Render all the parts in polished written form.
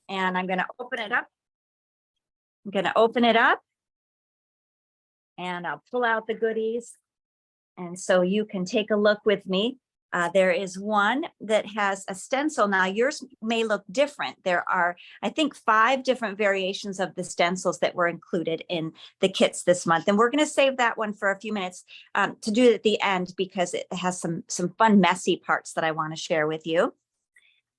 and I'm going to open it up. I'm going to open it up and I'll pull out the goodies. And so you can take a look with me. There is one that has a stencil. Now yours may look different. There are, I think, 5 different variations of the stencils that were included in the kits this month. And we're going to save that one for a few minutes to do it at the end because it has some fun, messy parts that I want to share with you.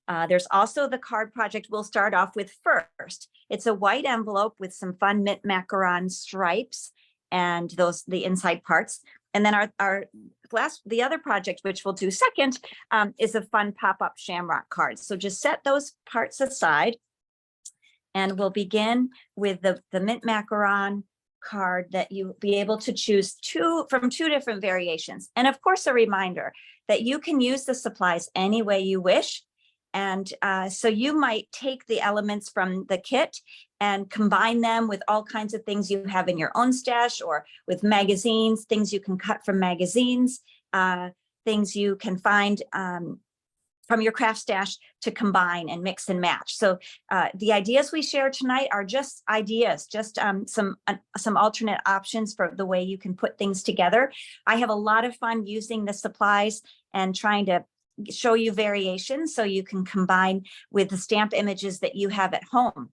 There's also the card project we'll start off with first. It's a white envelope with some fun mint macaron stripes and the inside parts. And then the other project, which we'll do second, is a fun pop-up shamrock card. So just set those parts aside and we'll begin with the mint macaron card that you'll be able to choose from 2 different variations. And of course, a reminder that you can use the supplies any way you wish. And so you might take the elements from the kit and combine them with all kinds of things you have in your own stash or with magazines, things you can cut from magazines, things you can find from your craft stash to combine and mix and match. So the ideas we share tonight are just ideas, just some alternate options for the way you can put things together. I have a lot of fun using the supplies and trying to show you variations so you can combine with the stamp images that you have at home,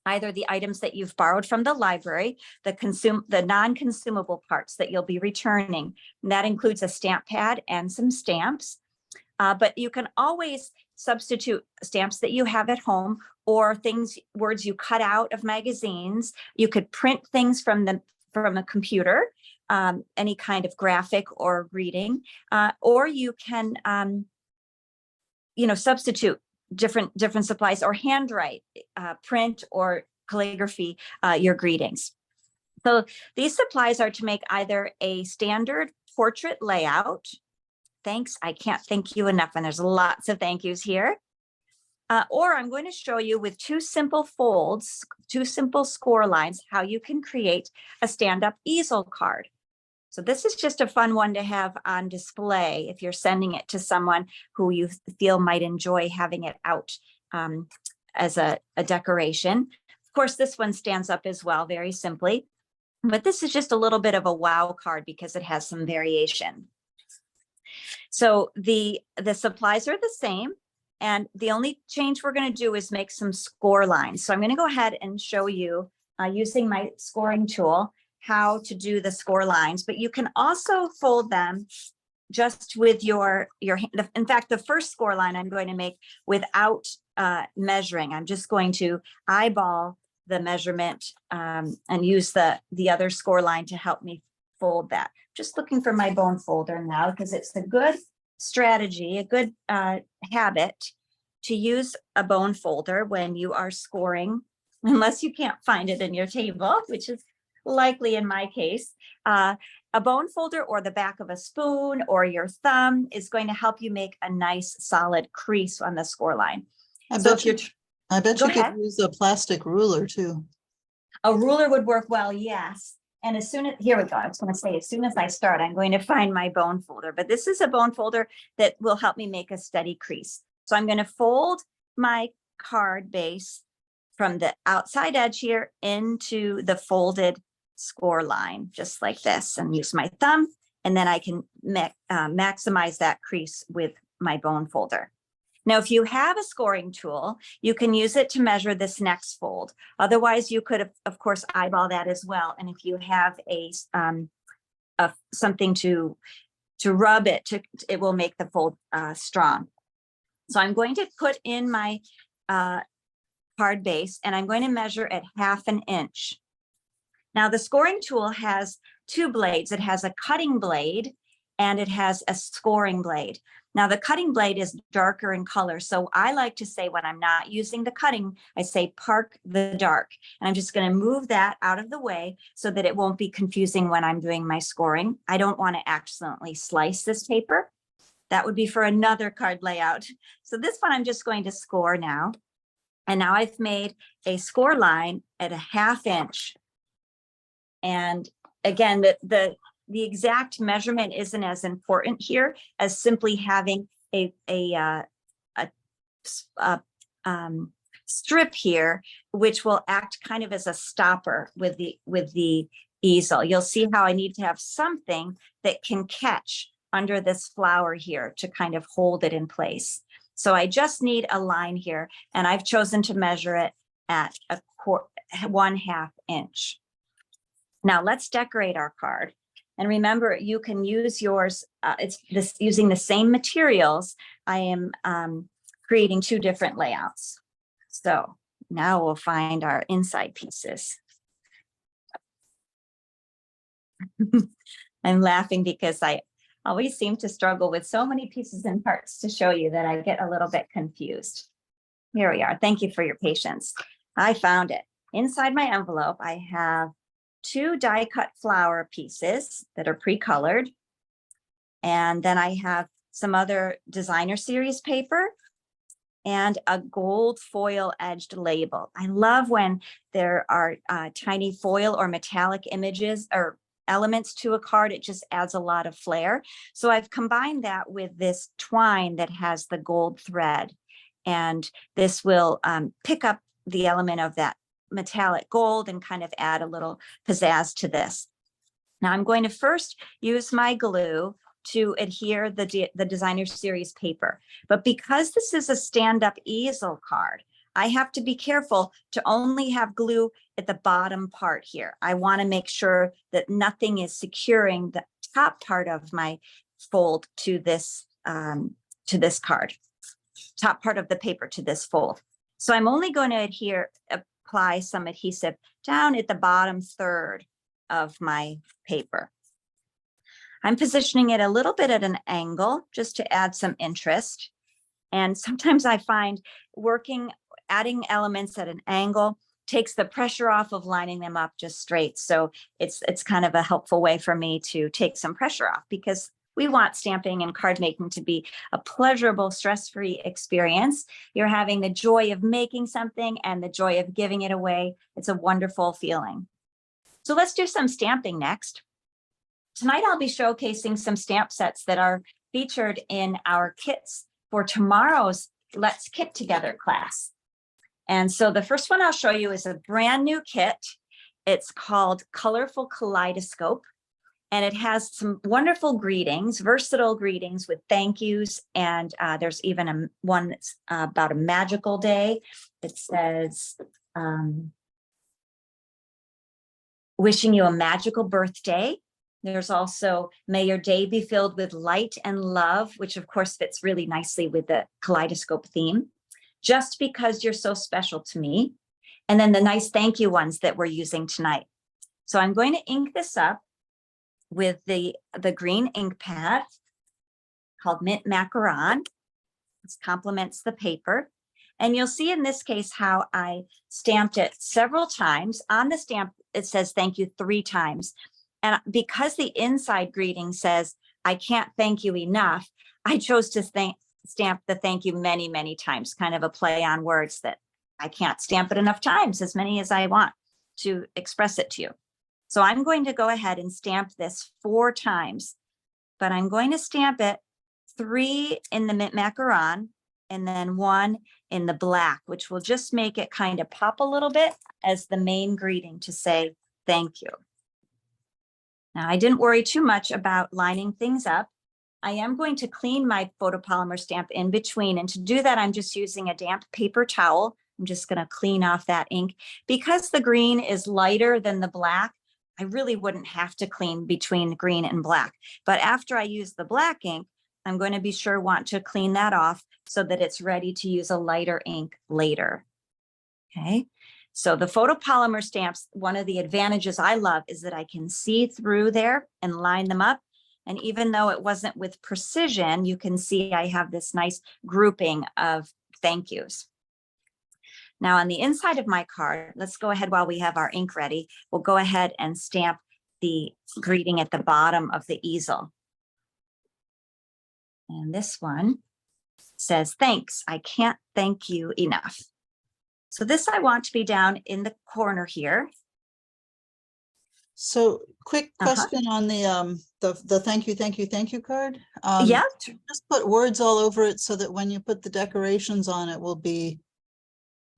either the items that you've borrowed from the library, the non-consumable parts that you'll be returning. And that includes a stamp pad and some stamps. But you can always substitute stamps that you have at home or words you cut out of magazines. You could print things from a computer, any kind of graphic or reading, or you can substitute different supplies or handwrite, print or calligraphy your greetings. So these supplies are to make either a standard portrait layout. Thanks, I can't thank you enough, and there's lots of thank yous here. Or I'm going to show you with 2 simple folds, 2 simple score lines, how you can create a stand-up easel card. So this is just a fun one to have on display if you're sending it to someone who you feel might enjoy having it out as a decoration. Of course, this one stands up as well, very simply. But this is just a little bit of a wow card because it has some variation. So the supplies are the same. And the only change we're going to do is make some score lines. So I'm going to go ahead and show you using my scoring tool how to do the score lines, but you can also fold them just with your hand. In fact, the first score line I'm going to make without measuring. I'm just going to eyeball the measurement and use the other score line to help me fold that. Just looking for my bone folder now because it's a good strategy, a good habit to use a bone folder when you are scoring, unless you can't find it in your table, which is likely in my case. A bone folder or the back of a spoon or your thumb is going to help you make a nice solid crease on the score line. I bet you could use a plastic ruler too. A ruler would work well, yes. And here we go. I was going to say, as soon as I start, I'm going to find my bone folder, but this is a bone folder that will help me make a steady crease. So I'm going to fold my card base from the outside edge here into the folded score line, just like this, and use my thumb, and then I can maximize that crease with my bone folder. Now, if you have a scoring tool, you can use it to measure this next fold. Otherwise, you could, of course, eyeball that as well. And if you have something to rub it, it will make the fold strong. So I'm going to put in my card base, and I'm going to measure at 1/2 inch. Now, the scoring tool has 2 blades. It has a cutting blade and it has a scoring blade. Now, the cutting blade is darker in color. So I like to say when I'm not using the cutting, I say park the dark. And I'm just going to move that out of the way so that it won't be confusing when I'm doing my scoring. I don't want to accidentally slice this paper. That would be for another card layout. So this one I'm just going to score now. And now I've made a score line at 1/2 inch. And again, the exact measurement isn't as important here as simply having a strip here, which will act kind of as a stopper with the easel. You'll see how I need to have something that can catch under this flower here to kind of hold it in place. So I just need a line here, and I've chosen to measure it at 1/2 inch. Now let's decorate our card. And remember, you can use yours, using the same materials. I am creating 2 different layouts. So now we'll find our inside pieces. I'm laughing because I always seem to struggle with so many pieces and parts to show you that I get a little bit confused. Here we are. Thank you for your patience. I found it. Inside my envelope, I have 2 die cut flower pieces that are pre-colored. And then I have some other designer series paper and a gold foil edged label. I love when there are tiny foil or metallic images or elements to a card. It just adds a lot of flair. So I've combined that with this twine that has the gold thread. And this will pick up the element of that metallic gold and kind of add a little pizzazz to this. Now I'm going to first use my glue to adhere the designer series paper. But because this is a stand-up easel card, I have to be careful to only have glue at the bottom part here. I want to make sure that nothing is securing the top part of my fold to this card, top part of the paper to this fold. So I'm only going to apply some adhesive down at the bottom third of my paper. I'm positioning it a little bit at an angle just to add some interest. And sometimes I find adding elements at an angle takes the pressure off of lining them up just straight. So it's kind of a helpful way for me to take some pressure off, because we want stamping and card making to be a pleasurable, stress-free experience. You're having the joy of making something and the joy of giving it away. It's a wonderful feeling. So let's do some stamping next. Tonight, I'll be showcasing some stamp sets that are featured in our kits for tomorrow's Let's Kit Together class. And so the first one I'll show you is a brand new kit. It's called Colorful Kaleidoscope, and it has some wonderful greetings, versatile greetings with thank yous. And there's even one that's about a magical day. It says, wishing you a magical birthday. There's also, may your day be filled with light and love, which of course fits really nicely with the kaleidoscope theme. Just because you're so special to me. And then the nice thank you ones that we're using tonight. So I'm going to ink this up with the green ink pad called Mint Macaron. This complements the paper. And you'll see in this case how I stamped it several times. On the stamp, it says thank you 3 times. And because the inside greeting says, I can't thank you enough, I chose to stamp the thank you many, many times, kind of a play on words that I can't stamp it enough times, as many as I want to express it to you. So I'm going to go ahead and stamp this 4 times, but I'm going to stamp it 3 in the Mint Macaron and then 1 in the black, which will just make it kind of pop a little bit as the main greeting to say thank you. Now, I didn't worry too much about lining things up. I am going to clean my photopolymer stamp in between. And to do that, I'm just using a damp paper towel. I'm just going to clean off that ink. Because the green is lighter than the black, I really wouldn't have to clean between green and black. But after I use the black ink, I'm going to want to clean that off so that it's ready to use a lighter ink later. Okay. So the photopolymer stamps, one of the advantages I love is that I can see through there and line them up. And even though it wasn't with precision, you can see I have this nice grouping of thank yous. Now on the inside of my card, let's go ahead while we have our ink ready. We'll go ahead and stamp the greeting at the bottom of the easel. And this one says, thanks, I can't thank you enough. So this I want to be down in the corner here. So quick question on the thank you card. Yeah. Just put words all over it so that when you put the decorations on, it will be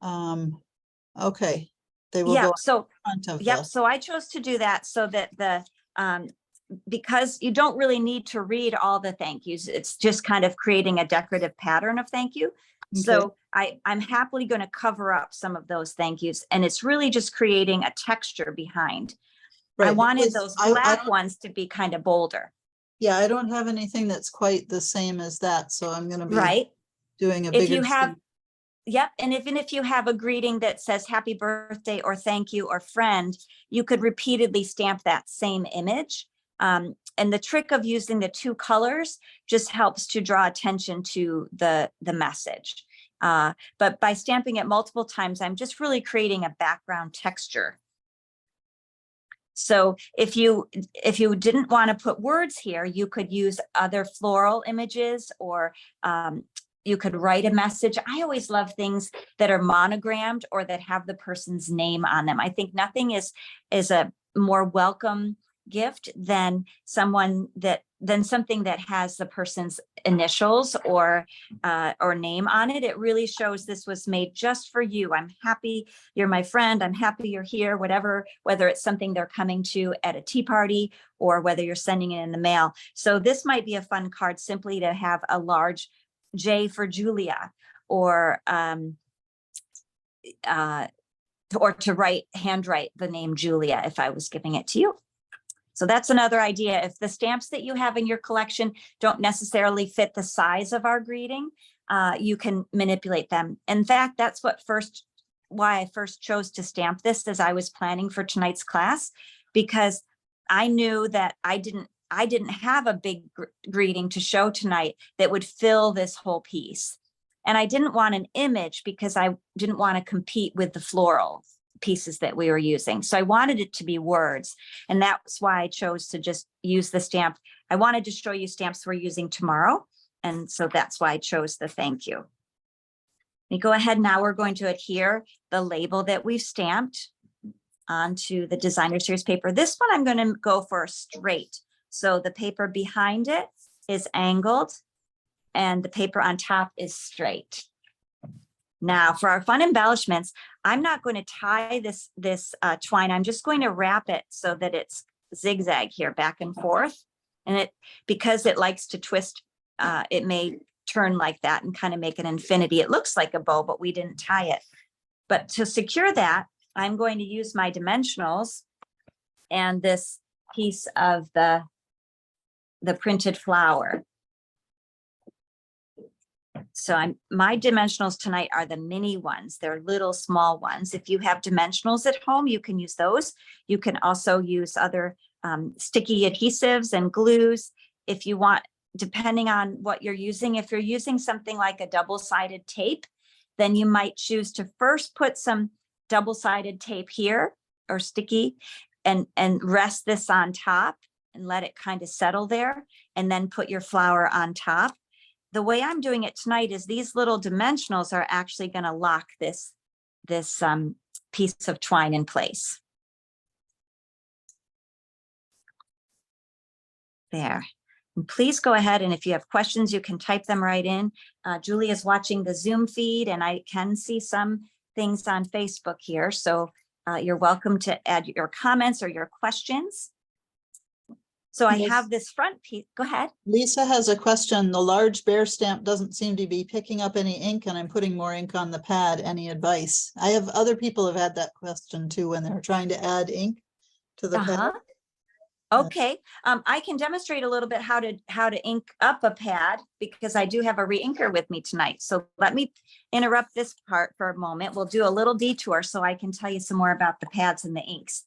Okay, they will Yeah, go so, in front of yep, the, so I chose to do that so that because you don't really need to read all the thank yous. It's just kind of creating a decorative pattern of thank you. So I'm happily going to cover up some of those thank yous, and it's really just creating a texture behind. I right, wanted because those I black don't, ones to be kind of bolder, yeah, I don't have anything that's quite the same as that, so I'm gonna be right? doing a If bigger you have, stamp. yep, and even if you have a greeting that says happy birthday or thank you or friend, you could repeatedly stamp that same image. And the trick of using the two colors just helps to draw attention to the message. But by stamping it multiple times, I'm just really creating a background texture. So if you didn't want to put words here, you could use other floral images, or you could write a message. I always love things that are monogrammed or that have the person's name on them. I think nothing is a more welcome gift than something that has the person's initials or name on it. It really shows this was made just for you. I'm happy you're my friend. I'm happy you're here, whatever, whether it's something they're coming to at a tea party or whether you're sending it in the mail. So this might be a fun card simply to have a large J for Julia, or to handwrite the name Julia if I was giving it to you. So that's another idea. If the stamps that you have in your collection don't necessarily fit the size of our greeting, you can manipulate them. In fact, that's why I first chose to stamp this as I was planning for tonight's class, because I knew that I didn't have a big greeting to show tonight that would fill this whole piece. And I didn't want an image because I didn't want to compete with the floral pieces that we were using. So I wanted it to be words. And that's why I chose to just use the stamp. I wanted to show you stamps we're using tomorrow. And so that's why I chose the thank you. We go ahead. Now we're going to adhere the label that we've stamped onto the designer series paper. This one I'm going to go for straight. So the paper behind it is angled and the paper on top is straight. Now for our fun embellishments, I'm not going to tie this twine. I'm just going to wrap it so that it's zigzag here, back and forth. And because it likes to twist, it may turn like that and kind of make an infinity. It looks like a bow, but we didn't tie it. But to secure that, I'm going to use my dimensionals and this piece of the printed flower. So my dimensionals tonight are the mini ones. They're little small ones. If you have dimensionals at home, you can use those. You can also use other sticky adhesives and glues if you want, depending on what you're using. If you're using something like a double-sided tape, then you might choose to first put some double-sided tape here or sticky and rest this on top and let it kind of settle there, and then put your flower on top. The way I'm doing it tonight is these little dimensionals are actually going to lock this piece of twine in place. There. And please go ahead, and if you have questions, you can type them right in. Julie is watching the Zoom feed, and I can see some things on Facebook here. So you're welcome to add your comments or your questions. So I have this front piece. Go ahead. Lisa has a question. The large bear stamp doesn't seem to be picking up any ink, and I'm putting more ink on the pad. Any advice? Other people have had that question too when they're trying to add ink to the pad. Okay. I can demonstrate a little bit how to ink up a pad, because I do have a re-inker with me tonight. So let me interrupt this part for a moment. We'll do a little detour so I can tell you some more about the pads and the inks.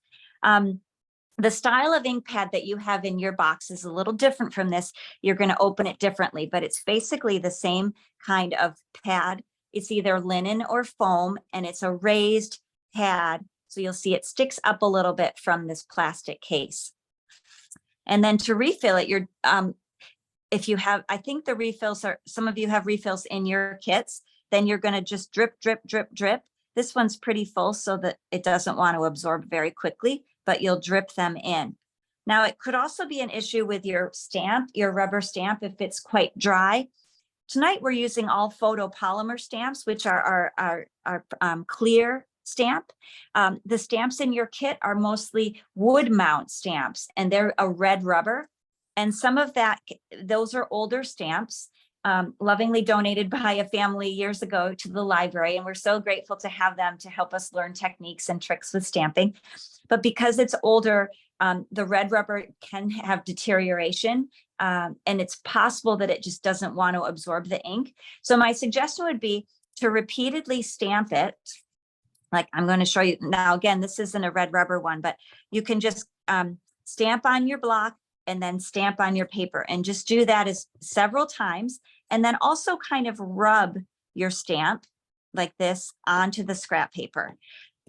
The style of ink pad that you have in your box is a little different from this. You're going to open it differently, but it's basically the same kind of pad. It's either linen or foam, and it's a raised pad. So you'll see it sticks up a little bit from this plastic case. And then to refill it, if you have, I think the refills some of you have refills in your kits, then you're going to just drip, drip, drip, drip. This one's pretty full so that it doesn't want to absorb very quickly, but you'll drip them in. Now, it could also be an issue with your stamp, your rubber stamp, if it's quite dry. Tonight, we're using all photopolymer stamps, which are our clear stamp. The stamps in your kit are mostly wood mount stamps, and they're a red rubber. And some of those are older stamps, lovingly donated by a family years ago to the library. And we're so grateful to have them to help us learn techniques and tricks with stamping. But because it's older, the red rubber can have deterioration, and it's possible that it just doesn't want to absorb the ink. So my suggestion would be to repeatedly stamp it. Like I'm going to show you now. Again, this isn't a red rubber one, but you can just stamp on your block and then stamp on your paper, and just do that as several times. And then also kind of rub your stamp like this onto the scrap paper.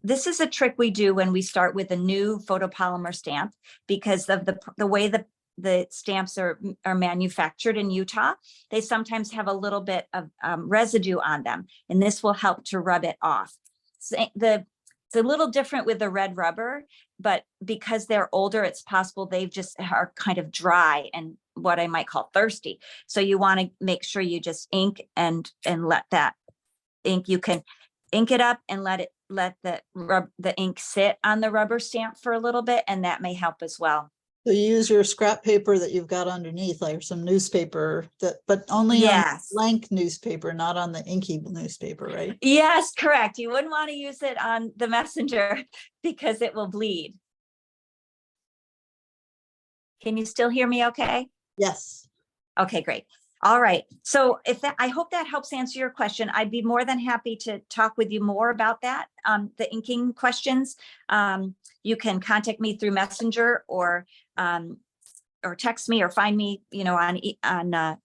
This is a trick we do when we start with a new photopolymer stamp, because of the way the stamps are manufactured in Utah. They sometimes have a little bit of residue on them, and this will help to rub it off. So it's a little different with the red rubber, but because they're older, it's possible they just are kind of dry and what I might call thirsty. So you want to make sure you just ink and let that ink, you can ink it up and let the ink sit on the rubber stamp for a little bit, and that may help as well. So you use your scrap paper that you've got underneath, like some newspaper, but only on blank newspaper, not on the inky newspaper, right? Yes, correct. You wouldn't want to use it on the messenger because it will bleed. Can you still hear me okay? Yes. Okay, great. All right. So I hope that helps answer your question. I'd be more than happy to talk with you more about that. The inking questions. You can contact me through Messenger or text me or find me, on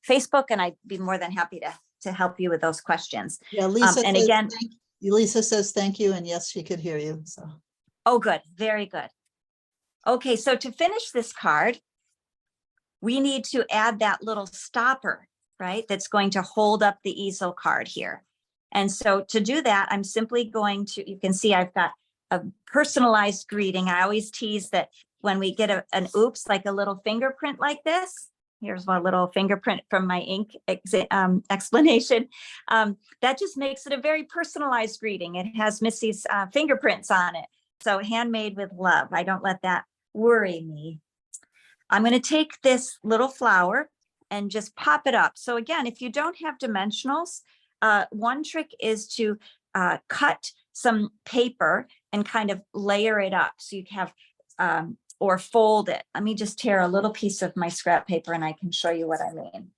Facebook, and I'd be more than happy to help you with those questions. Yeah, Lisa. And again, Lisa says thank you, and yes, she could hear you. So. Oh, good. Very good. Okay, so to finish this card, we need to add that little stopper, right? That's going to hold up the easel card here. And so to do that, I'm simply going to, you can see I've got a personalized greeting. I always tease that when we get an oops, like a little fingerprint like this, here's one little fingerprint from my ink explanation. That just makes it a very personalized greeting. It has Missy's fingerprints on it. So handmade with love. I don't let that worry me. I'm going to take this little flower and just pop it up. So again, if you don't have dimensionals, one trick is to cut some paper and kind of layer it up. So you have, or fold it. Let me just tear a little piece of my scrap paper and I can show you what I mean.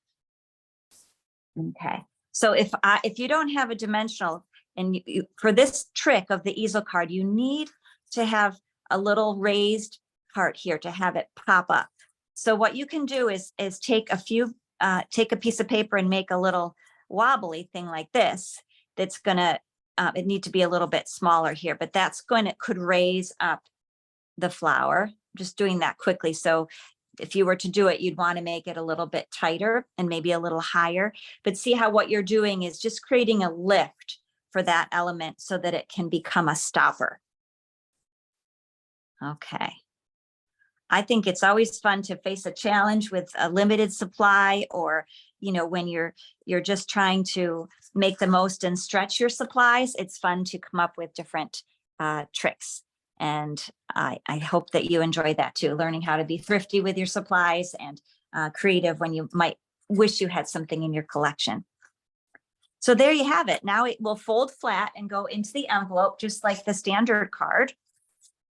Okay. So if you don't have a dimensional, and for this trick of the easel card, you need to have a little raised part here to have it pop up. So what you can do is take a piece of paper and make a little wobbly thing like this. That's gonna, it need to be a little bit smaller here, but could raise up the flower. Just doing that quickly. So if you were to do it, you'd want to make it a little bit tighter and maybe a little higher, but see how what you're doing is just creating a lift for that element so that it can become a stopper. Okay. I think it's always fun to face a challenge with a limited supply, or, when you're just trying to make the most and stretch your supplies. It's fun to come up with different tricks. And I hope that you enjoy that too, learning how to be thrifty with your supplies and creative when you might wish you had something in your collection. So there you have it. Now it will fold flat and go into the envelope, just like the standard card.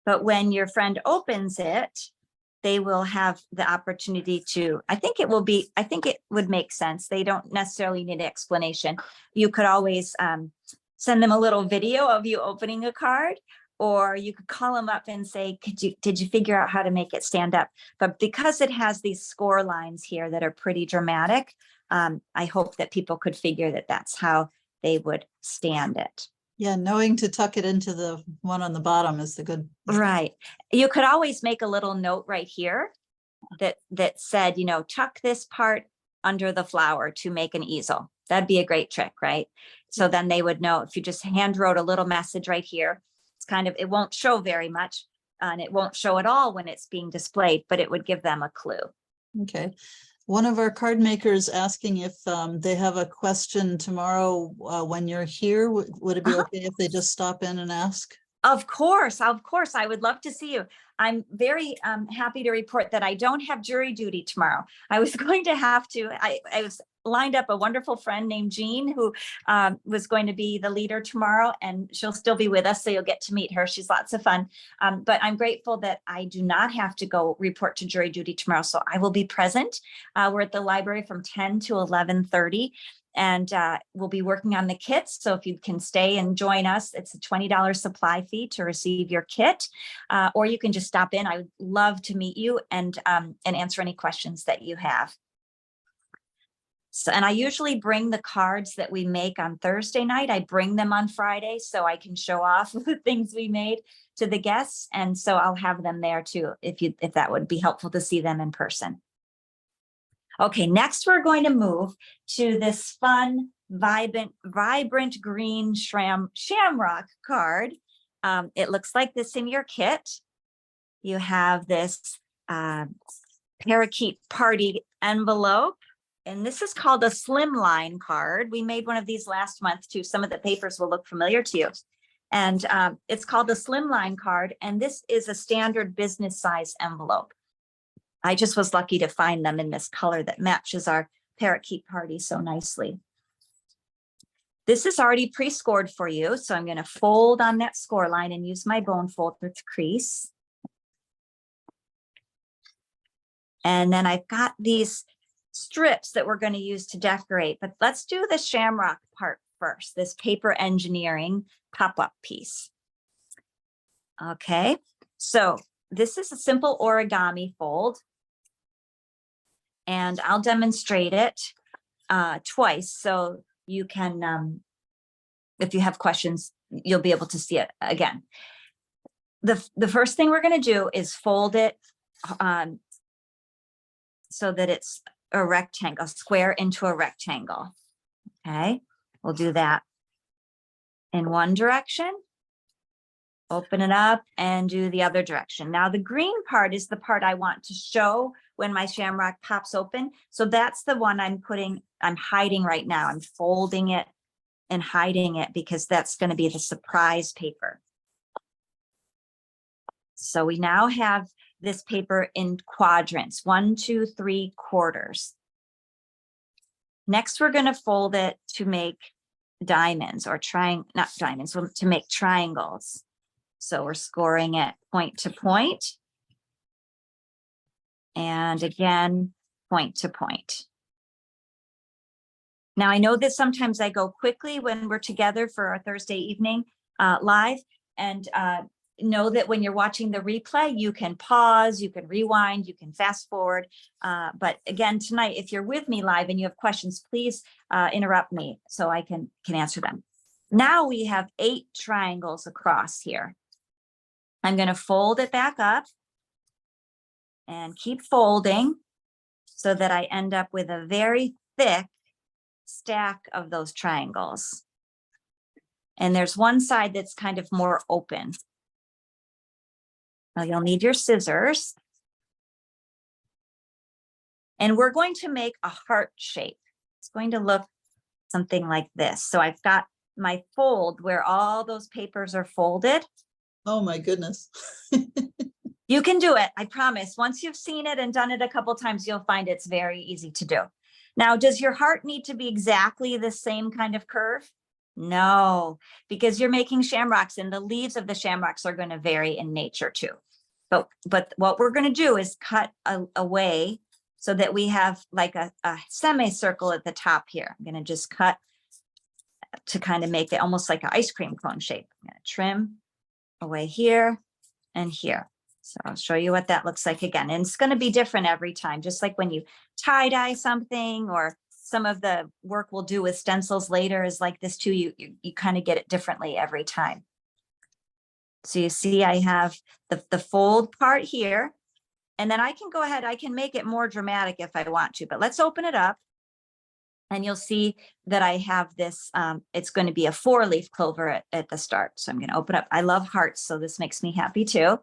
But when your friend opens it, they will have the opportunity to, I think it would make sense. They don't necessarily need an explanation. You could always send them a little video of you opening a card, or you could call them up and say, did you figure out how to make it stand up? But because it has these score lines here that are pretty dramatic, I hope that people could figure that that's how they would stand it. Yeah, knowing to tuck it into the one on the bottom is the good. Right. You could always make a little note right here that said, tuck this part under the flower to make an easel. That'd be a great trick, right? So then they would know. If you just hand wrote a little message right here, it's kind of, it won't show very much, and it won't show at all when it's being displayed, but it would give them a clue. Okay. One of our card makers asking if they have a question tomorrow when you're here. Would it be okay if they just stop in and ask? Of course, I would love to see you. I'm very happy to report that I don't have jury duty tomorrow. I was going to have to, I was lined up a wonderful friend named Jean who was going to be the leader tomorrow, and she'll still be with us, so you'll get to meet her. She's lots of fun. But I'm grateful that I do not have to go report to jury duty tomorrow, so I will be present. We're at the library from 10 to 11:30. And we'll be working on the kits. So if you can stay and join us, it's a $20 supply fee to receive your kit, or you can just stop in. I would love to meet you and answer any questions that you have. So, and I usually bring the cards that we make on Thursday night. I bring them on Friday so I can show off the things we made to the guests. And so I'll have them there too, if that would be helpful to see them in person. Okay, next we're going to move to this fun, vibrant green shamrock card. It looks like this in your kit. You have this parakeet party envelope, and this is called a slimline card. We made one of these last month too. Some of the papers will look familiar to you. And it's called a slimline card, and this is a standard business size envelope. I just was lucky to find them in this color that matches our parakeet party so nicely. This is already pre-scored for you, so I'm going to fold on that score line and use my bone folder to crease. And then I've got these strips that we're going to use to decorate, but let's do the shamrock part first, this paper engineering pop-up piece. Okay, so this is a simple origami fold, and I'll demonstrate it twice so you can, if you have questions, you'll be able to see it again. The first thing we're going to do is fold it so that it's a rectangle, a square into a rectangle. Okay, we'll do that in one direction. Open it up and do the other direction. Now the green part is the part I want to show when my shamrock pops open. So that's the one I'm hiding right now. I'm folding it and hiding it because that's going to be the surprise paper. So we now have this paper in quadrants, 1, 2, 3 quarters. Next, we're going to fold it to make diamonds or not diamonds, to make triangles. So we're scoring it point to point. And again, point to point. Now I know that sometimes I go quickly when we're together for our Thursday evening live, and know that when you're watching the replay, you can pause, you can rewind, you can fast forward. But again, tonight, if you're with me live and you have questions, please interrupt me so I can answer them. Now we have 8 triangles across here. I'm going to fold it back up and keep folding so that I end up with a very thick stack of those triangles. And there's one side that's kind of more open. Now you'll need your scissors. And we're going to make a heart shape. It's going to look something like this. So I've got my fold where all those papers are folded. Oh my goodness. You can do it, I promise. Once you've seen it and done it a couple times, you'll find it's very easy to do. Now, does your heart need to be exactly the same kind of curve? No, because you're making shamrocks and the leaves of the shamrocks are going to vary in nature too. But what we're going to do is cut away so that we have like a semicircle at the top here. I'm going to just cut to kind of make it almost like an ice cream cone shape. I'm going to trim away here and here. So I'll show you what that looks like again. And it's going to be different every time, just like when you tie dye something, or some of the work we'll do with stencils later is like this too. You kind of get it differently every time. So you see I have the fold part here, and then I can go ahead, I can make it more dramatic if I want to, but let's open it up. And you'll see that I have this, it's going to be a 4-leaf clover at the start. So I'm going to open up. I love hearts, so this makes me happy too.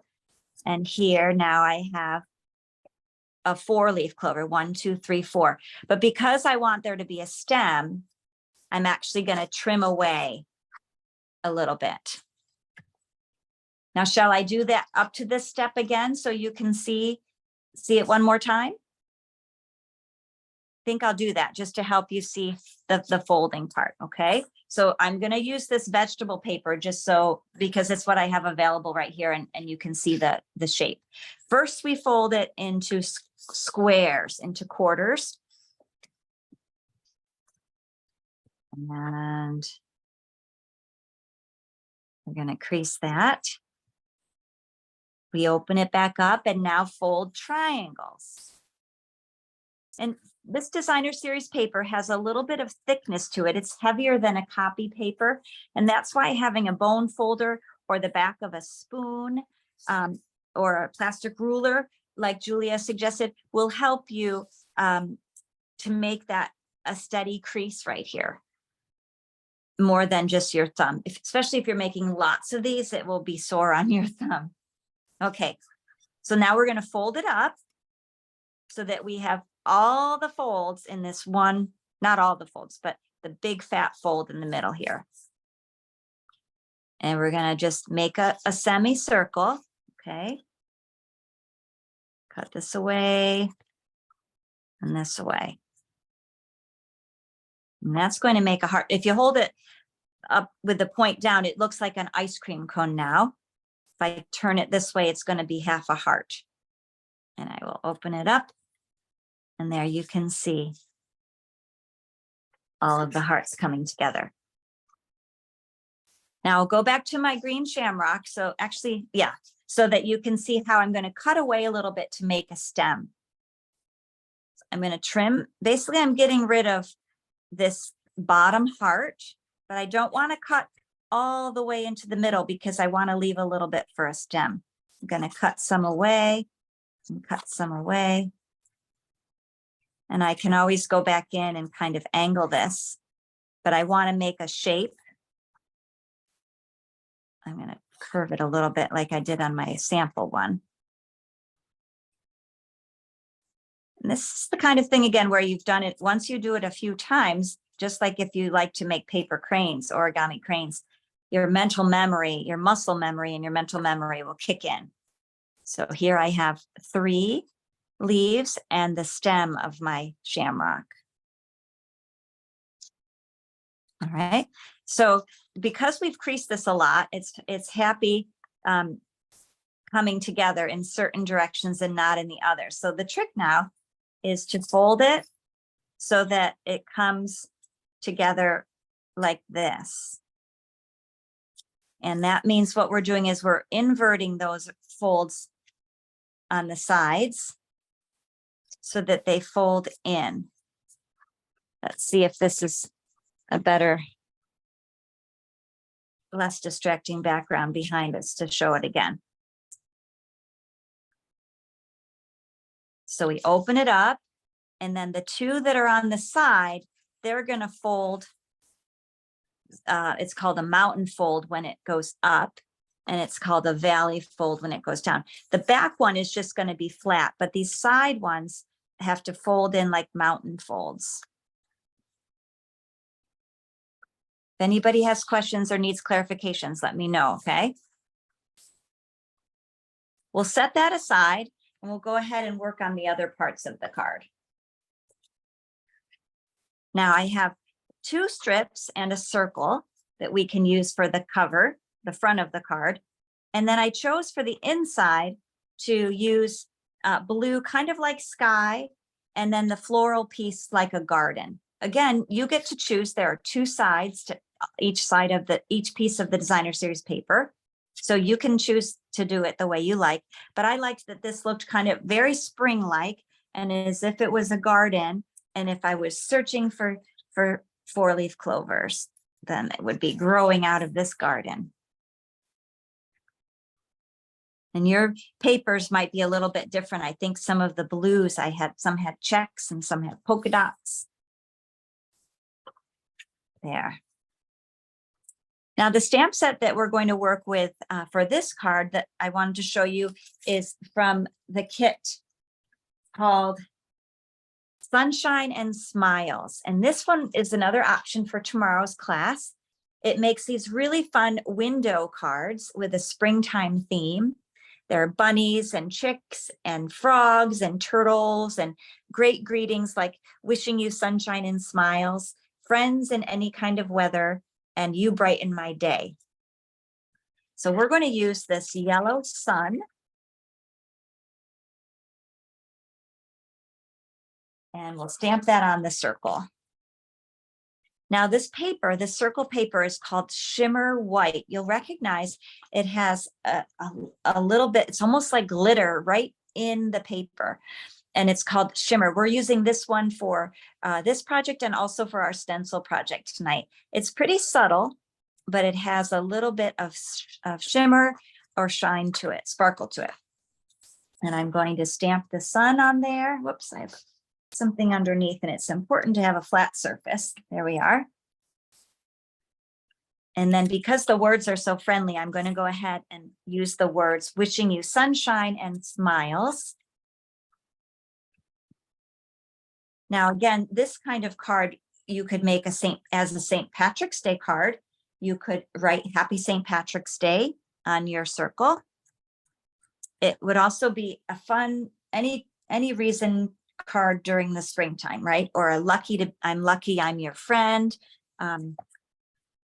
And here now I have a 4-leaf clover, 1, 2, 3, 4. But because I want there to be a stem, I'm actually going to trim away a little bit. Now, shall I do that up to this step again so you can see it one more time? I think I'll do that just to help you see the folding part, okay? So I'm going to use this vegetable paper just so, because it's what I have available right here, and you can see the shape. First, we fold it into squares, into quarters. And we're going to crease that. We open it back up and now fold triangles. And this designer series paper has a little bit of thickness to it. It's heavier than a copy paper. And that's why having a bone folder or the back of a spoon or a plastic ruler, like Julia suggested, will help you to make that a steady crease right here. More than just your thumb, especially if you're making lots of these, it will be sore on your thumb. Okay, so now we're going to fold it up so that we have all the folds in this one, not all the folds, but the big fat fold in the middle here. And we're going to just make a semicircle. Okay. Cut this away and this away. And that's going to make a heart. If you hold it up with the point down, it looks like an ice cream cone now. If I turn it this way, it's going to be half a heart. And I will open it up. And there you can see all of the hearts coming together. Now I'll go back to my green shamrock. So actually, yeah, so that you can see how I'm going to cut away a little bit to make a stem. I'm going to trim. Basically, I'm getting rid of this bottom heart, but I don't want to cut all the way into the middle because I want to leave a little bit for a stem. I'm going to cut some away and cut some away. And I can always go back in and kind of angle this, but I want to make a shape. I'm going to curve it a little bit like I did on my sample one. And this is the kind of thing, again, where you've done it, once you do it a few times, just like if you like to make paper cranes, origami cranes, your mental memory, your muscle memory and your mental memory will kick in. So here I have 3 leaves and the stem of my shamrock. All right. So because we've creased this a lot, it's happy coming together in certain directions and not in the other. So the trick now is to fold it so that it comes together like this. And that means what we're doing is we're inverting those folds on the sides so that they fold in. Let's see if this is a better, less distracting background behind us to show it again. So we open it up, and then the 2 that are on the side, they're going to fold. It's called a mountain fold when it goes up, and it's called a valley fold when it goes down. The back one is just going to be flat, but these side ones have to fold in like mountain folds. If anybody has questions or needs clarifications, let me know, okay? We'll set that aside and we'll go ahead and work on the other parts of the card. Now I have 2 strips and a circle that we can use for the cover, the front of the card. And then I chose for the inside to use blue, kind of like sky, and then the floral piece like a garden. Again, you get to choose. There are 2 sides to each side of each piece of the designer series paper. So you can choose to do it the way you like. But I liked that this looked kind of very spring-like and as if it was a garden. And if I was searching for 4-leaf clovers, then it would be growing out of this garden. And your papers might be a little bit different. I think some of the blues some had checks and some had polka dots. There. Now the stamp set that we're going to work with for this card that I wanted to show you is from the kit called Sunshine and Smiles. And this one is another option for tomorrow's class. It makes these really fun window cards with a springtime theme. There are bunnies and chicks and frogs and turtles and great greetings like wishing you sunshine and smiles, friends in any kind of weather, and you brighten my day. So we're going to use this yellow sun. And we'll stamp that on the circle. Now this paper, this circle paper is called Shimmer White. You'll recognize it has a little bit, it's almost like glitter right in the paper. And it's called Shimmer. We're using this one for this project and also for our stencil project tonight. It's pretty subtle, but it has a little bit of shimmer or shine to it, sparkle to it. And I'm going to stamp the sun on there. Whoops, I have something underneath, and it's important to have a flat surface. There we are. And then because the words are so friendly, I'm going to go ahead and use the words wishing you sunshine and smiles. Now, again, this kind of card you could make as a St. Patrick's Day card. You could write Happy St. Patrick's Day on your circle. It would also be a fun, any reason card during the springtime, right? Or I'm lucky, I'm your friend,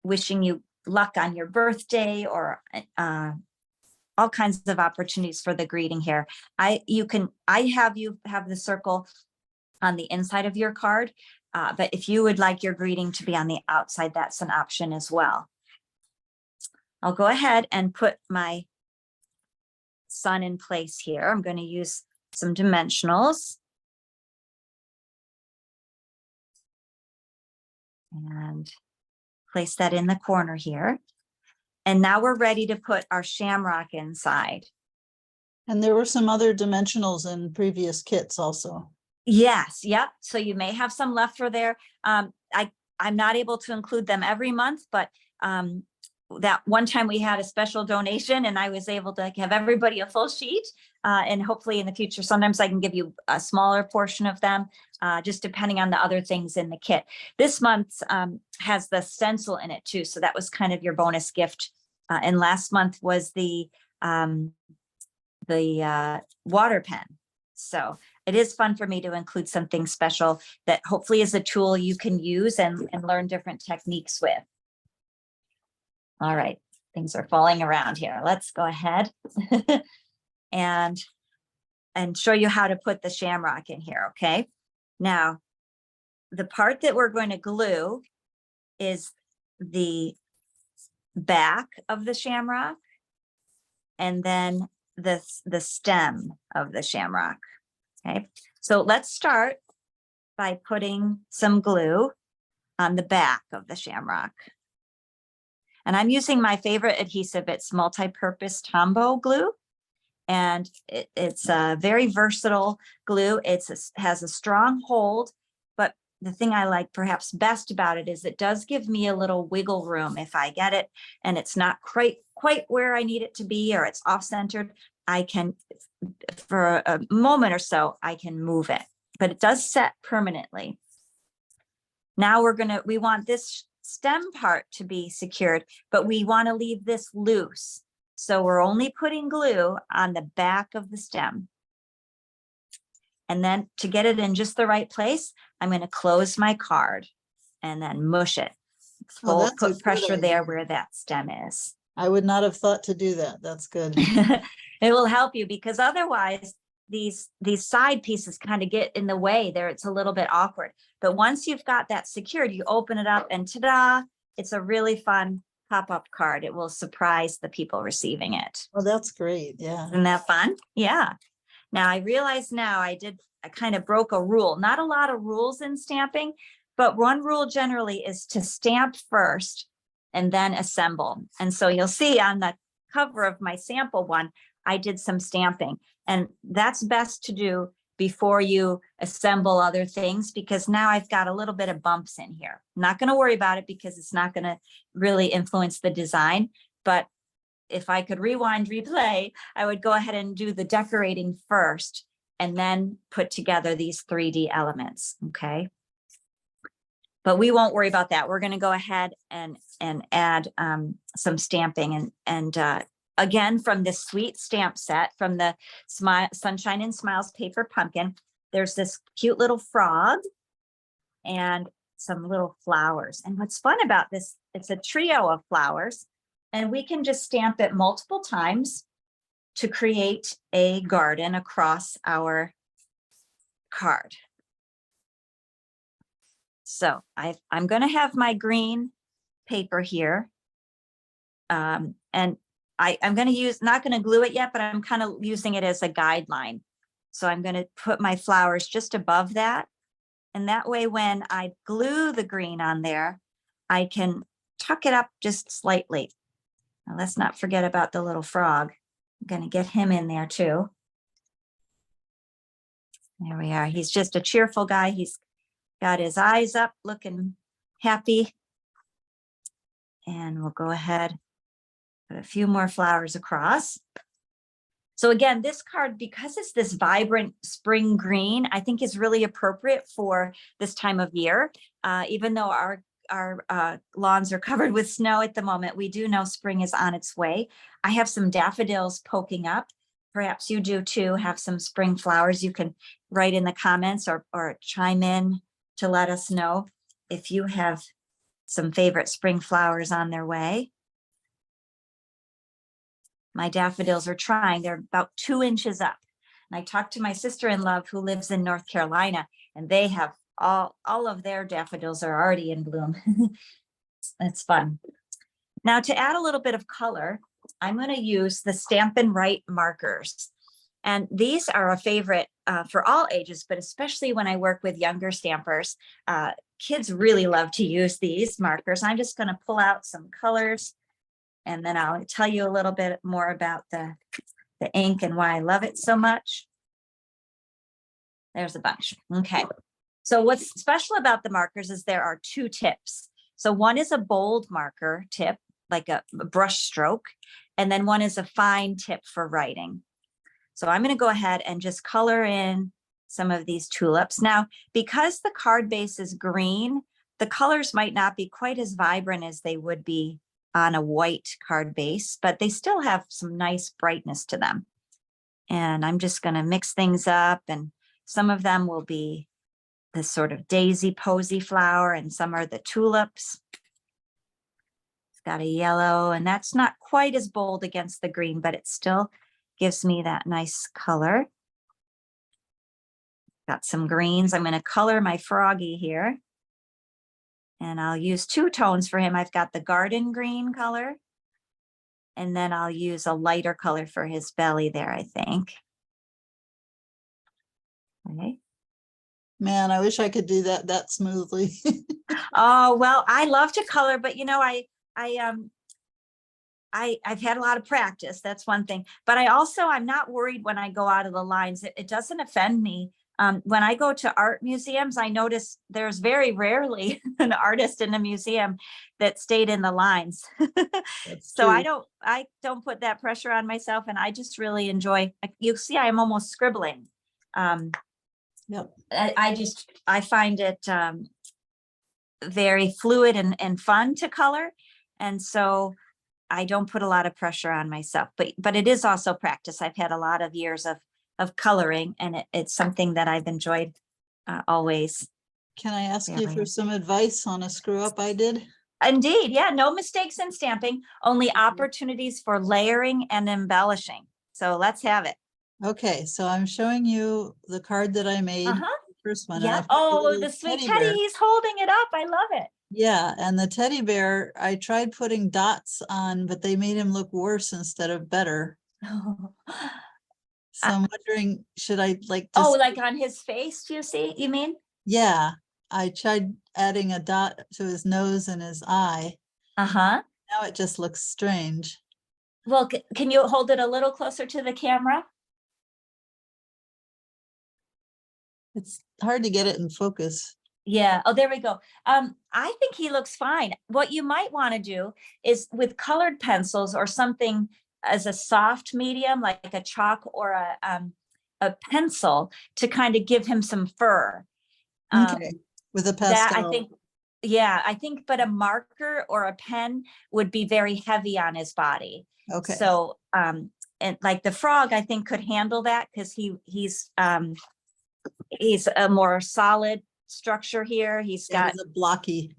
wishing you luck on your birthday, or all kinds of opportunities for the greeting here. You have the circle on the inside of your card, but if you would like your greeting to be on the outside, that's an option as well. I'll go ahead and put my sun in place here. I'm going to use some dimensionals. And place that in the corner here. And now we're ready to put our shamrock inside. And there were some other dimensionals in previous kits also. Yes, yep. So you may have some left for there. I'm not able to include them every month, but that one time we had a special donation and I was able to have everybody a full sheet. And hopefully in the future, sometimes I can give you a smaller portion of them, just depending on the other things in the kit. This month has the stencil in it too. So that was kind of your bonus gift. And last month was the water pen. So it is fun for me to include something special that hopefully is a tool you can use and learn different techniques with. All right, things are falling around here. Let's go ahead and show you how to put the shamrock in here, okay? Now, the part that we're going to glue is the back of the shamrock and then the stem of the shamrock, okay? So let's start by putting some glue on the back of the shamrock. And I'm using my favorite adhesive. It's multi-purpose Tombow glue. And it's a very versatile glue. It has a strong hold, but the thing I like perhaps best about it is it does give me a little wiggle room if I get it and it's not quite where I need it to be, or it's off-centered. I can, for a moment or so, I can move it, but it does set permanently. Now we want this stem part to be secured, but we want to leave this loose. So we're only putting glue on the back of the stem. And then to get it in just the right place, I'm going to close my card and then mush it. Put pressure there where that stem is. I would not have thought to do that. That's good. It will help you because otherwise these side pieces kind of get in the way there. It's a little bit awkward. But once you've got that secured, you open it up and ta-da, it's a really fun pop-up card. It will surprise the people receiving it. Well, that's great. Yeah. Isn't that fun? Yeah. Now I realize now I kind of broke a rule. Not a lot of rules in stamping, but one rule generally is to stamp first and then assemble. And so you'll see on the cover of my sample one, I did some stamping, and that's best to do before you assemble other things, because now I've got a little bit of bumps in here. I'm not going to worry about it because it's not going to really influence the design. But if I could rewind, replay, I would go ahead and do the decorating first and then put together these 3D elements, okay? But we won't worry about that. We're going to go ahead and add some stamping and again, from this sweet stamp set from the Sunshine and Smiles paper pumpkin, there's this cute little frog and some little flowers. And what's fun about this, it's a trio of flowers, and we can just stamp it multiple times to create a garden across our card. So I'm going to have my green paper here. And I'm going to use, not going to glue it yet, but I'm kind of using it as a guideline. So I'm going to put my flowers just above that. And that way, when I glue the green on there, I can tuck it up just slightly. Now, let's not forget about the little frog. I'm going to get him in there too. There we are. He's just a cheerful guy. He's got his eyes up, looking happy. And we'll go ahead, put a few more flowers across. So again, this card, because it's this vibrant spring green, I think is really appropriate for this time of year. Even though our lawns are covered with snow at the moment, we do know spring is on its way. I have some daffodils poking up. Perhaps you do too, have some spring flowers. You can write in the comments or chime in to let us know if you have some favorite spring flowers on their way. My daffodils are trying. They're about 2 inches up. And I talked to my sister-in-law who lives in North Carolina, and they have all of their daffodils are already in bloom. It's fun. Now, to add a little bit of color, I'm going to use the Stampin' Write markers. And these are a favorite for all ages, but especially when I work with younger stampers. Kids really love to use these markers. I'm just going to pull out some colors, and then I'll tell you a little bit more about the ink and why I love it so much. There's a bunch. Okay. So what's special about the markers is there are 2 tips. So one is a bold marker tip, like a brush stroke, and then one is a fine tip for writing. So I'm going to go ahead and just color in some of these tulips. Now, because the card base is green, the colors might not be quite as vibrant as they would be on a white card base, but they still have some nice brightness to them. And I'm just going to mix things up, and some of them will be this sort of daisy posy flower, and some are the tulips. It's got a yellow, and that's not quite as bold against the green, but it still gives me that nice color. Got some greens. I'm going to color my froggy here. And I'll use 2 tones for him. I've got the garden green color, and then I'll use a lighter color for his belly there, I think. Okay. Man, I wish I could do that smoothly. Oh, well, I love to color, but you know, I've had a lot of practice. That's one thing. But I'm not worried when I go out of the lines. It doesn't offend me. When I go to art museums, I notice there's very rarely an artist in a museum that stayed in the lines. So I don't put that pressure on myself, and I just really enjoy. You see, I'm almost scribbling. Yep. I find it very fluid and fun to color, and so I don't put a lot of pressure on myself. But it is also practice. I've had a lot of years of coloring, and it's something that I've enjoyed always. Can I ask you for some advice on a screw up I did? Indeed. Yeah. No mistakes in stamping, only opportunities for layering and embellishing. So let's have it. Okay. So I'm showing you the card that I made. First one. Yeah. Oh, the sweet teddy. He's holding it up. I love it. Yeah. And the teddy bear, I tried putting dots on, but they made him look worse instead of better. So I'm wondering, should I like like on his face, you mean? Yeah, I tried adding a dot to his nose and his eye. Now it just looks strange. Well, can you hold it a little closer to the camera? It's hard to get it in focus. Yeah. Oh, there we go. I think he looks fine. What you might want to do is with colored pencils or something as a soft medium, like a chalk or a pencil to kind of give him some fur. Okay, with a That I pastel. think, yeah, I think, but a marker or a pen would be very heavy on his body. Okay, So, and like the frog, I think could handle that because he's a more solid structure here. He's yeah, got, it's a blocky.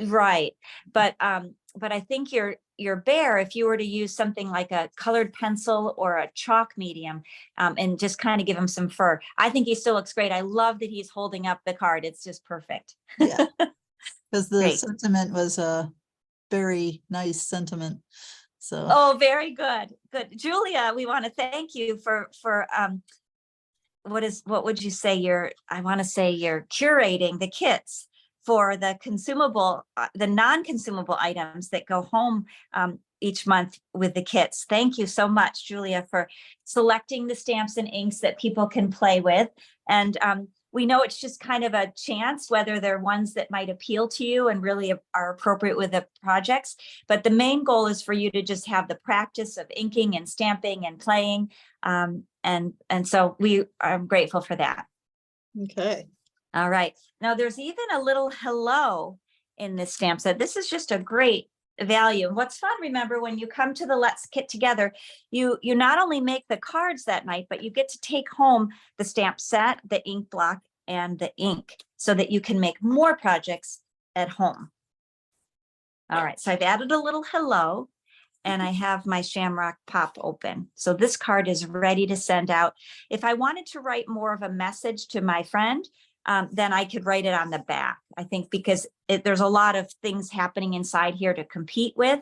right. But I think your bear, if you were to use something like a colored pencil or a chalk medium, and just kind of give him some fur, I think he still looks great. I love that he's holding up the card. It's just perfect. Yeah, because the Great. sentiment was a very nice sentiment. So, Oh, very good. Good. Julia, we want to thank you for what would you say, I want to say you're curating the kits for the consumable, the non-consumable items that go home each month with the kits. Thank you so much, Julia, for selecting the stamps and inks that people can play with. And we know it's just kind of a chance whether they're ones that might appeal to you and really are appropriate with the projects. But the main goal is for you to just have the practice of inking and stamping and playing. And so we are grateful for that. okay. All right. Now there's even a little hello in this stamp set. This is just a great value. And what's fun, remember, when you come to the Let's Kit Together, you not only make the cards that night, but you get to take home the stamp set, the ink block, and the ink so that you can make more projects at home. All right. So I've added a little hello. And I have my Shamrock Pop open. So this card is ready to send out. If I wanted to write more of a message to my friend, then I could write it on the back, I think, because there's a lot of things happening inside here to compete with.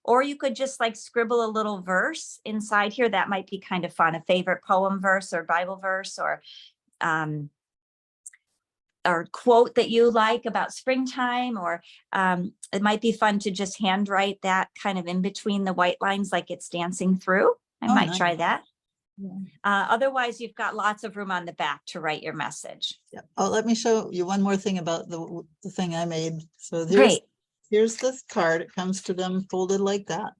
Or you could just like scribble a little verse inside here. That might be kind of fun, a favorite poem verse or Bible verse or quote that you like about springtime, or it might be fun to just handwrite that kind of in between the white lines like it's dancing through. I might nice. try that. Yeah. Otherwise, you've got lots of room on the back to write your message. Yeah. Oh, let me show you one more thing about the thing I made. So here's this card. It comes to them folded like that.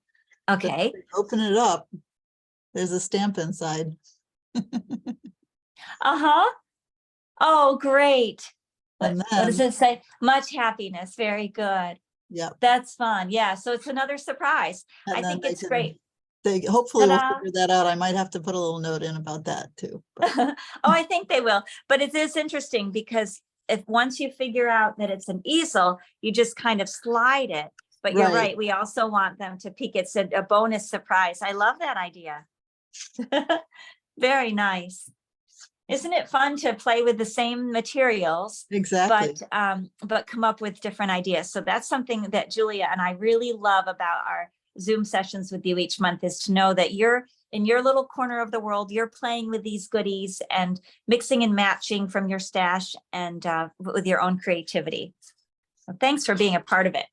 Okay. Open it up. There's a stamp inside. Uh-huh. Oh, great. And What does it say? Much happiness. Very good. Yeah. That's fun. Yeah. So it's another surprise. I think it's great. They hopefully will Ta-da. figure that out. I might have to put a little note in about that too. Oh, I think they will. But it is interesting because if once you figure out that it's an easel, you just kind of slide it. But you're right. We also want them to peek. It's a bonus surprise. I love that idea. Very nice. Isn't it fun to play with the same materials? Exactly. But come up with different ideas. So that's something that Julia and I really love about our Zoom sessions with you each month, is to know that you're in your little corner of the world, you're playing with these goodies and mixing and matching from your stash and with your own creativity. So thanks for being a part of it.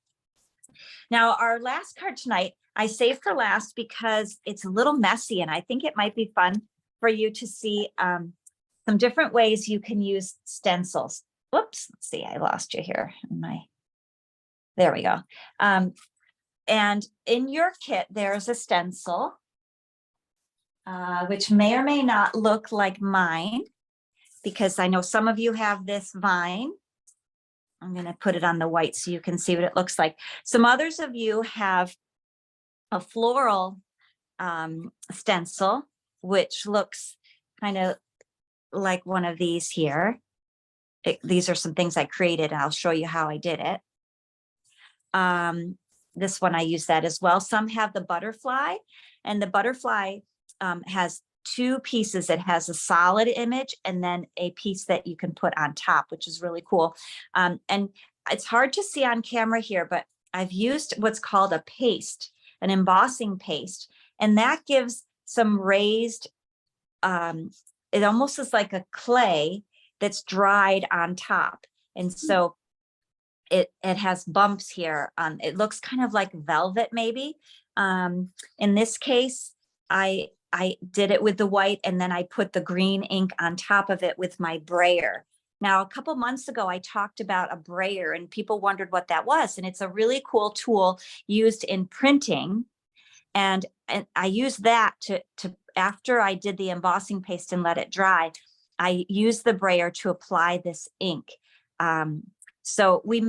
Now, our last card tonight, I saved for last because it's a little messy and I think it might be fun for you to see some different ways you can use stencils. Whoops, let's see, I lost you here. There we go. And in your kit, there's a stencil, which may or may not look like mine, because I know some of you have this vine. I'm going to put it on the white so you can see what it looks like. Some others of you have a floral stencil, which looks kind of like one of these here. These are some things I created, and I'll show you how I did it. This one, I use that as well. Some have the butterfly, and the butterfly has two pieces. It has a solid image and then a piece that you can put on top, which is really cool. And it's hard to see on camera here, but I've used what's called a paste, an embossing paste, and that gives some raised, it almost is like a clay that's dried on top. And so it has bumps here. It looks kind of like velvet maybe. In this case, I did it with the white, and then I put the green ink on top of it with my brayer. Now, a couple months ago, I talked about a brayer and people wondered what that was. And it's a really cool tool used in printing. And I use that to after I did the embossing paste and let it dry, I used the brayer to apply this ink. So we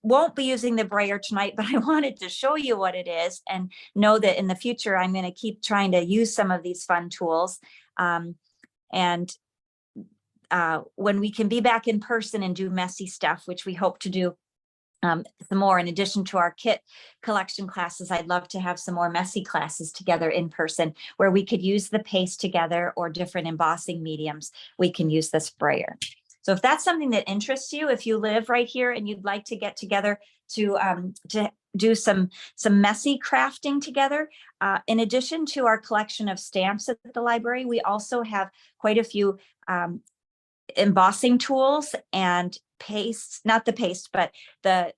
won't be using the brayer tonight, but I wanted to show you what it is and know that in the future, I'm going to keep trying to use some of these fun tools. And when we can be back in person and do messy stuff, which we hope to do some more, in addition to our kit collection classes, I'd love to have some more messy classes together in person where we could use the paste together or different embossing mediums. We can use this brayer. So if that's something that interests you, if you live right here and you'd like to get together to do some messy crafting together, in addition to our collection of stamps at the library, we also have quite a few embossing tools and paste, not the paste, but the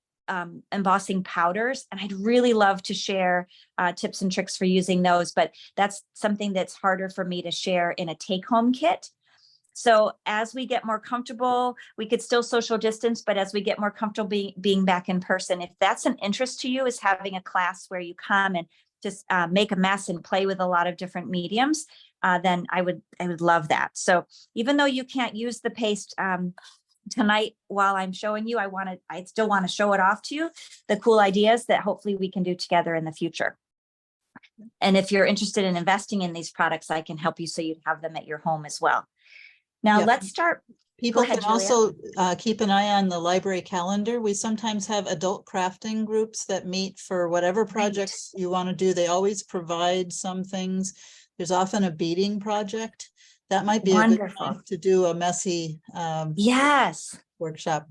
embossing powders. And I'd really love to share tips and tricks for using those, but that's something that's harder for me to share in a take-home kit. So as we get more comfortable, we could still social distance, but as we get more comfortable being back in person, if that's an interest to you, is having a class where you come and just make a mess and play with a lot of different mediums, then I would love that. So even though you can't use the paste tonight while I'm showing you, I still want to show it off to you, the cool ideas that hopefully we can do together in the future. And if you're interested in investing in these products, I can help you so you'd have them at your home as well. Now let's start. People ahead, can also keep an eye on the library calendar. We sometimes have adult crafting groups that meet for whatever projects you want to do. They always provide some things. There's often a beading project. That might be a good time to do a messy yes, workshop.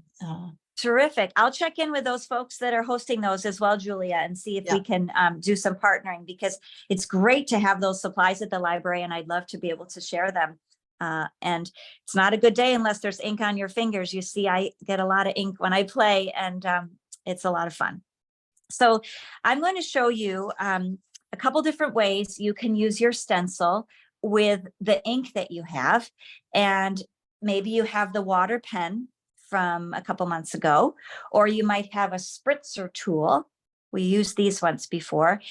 Terrific. I'll check in with those folks that are hosting those as well, Julia, and see if we can do some partnering, because it's great to have those supplies at the library and I'd love to be able to share them. And it's not a good day unless there's ink on your fingers. You see, I get a lot of ink when I play, and it's a lot of fun. So I'm going to show you a couple different ways you can use your stencil with the ink that you have. And maybe you have the water pen from a couple months ago, or you might have a spritzer tool. We used these once before,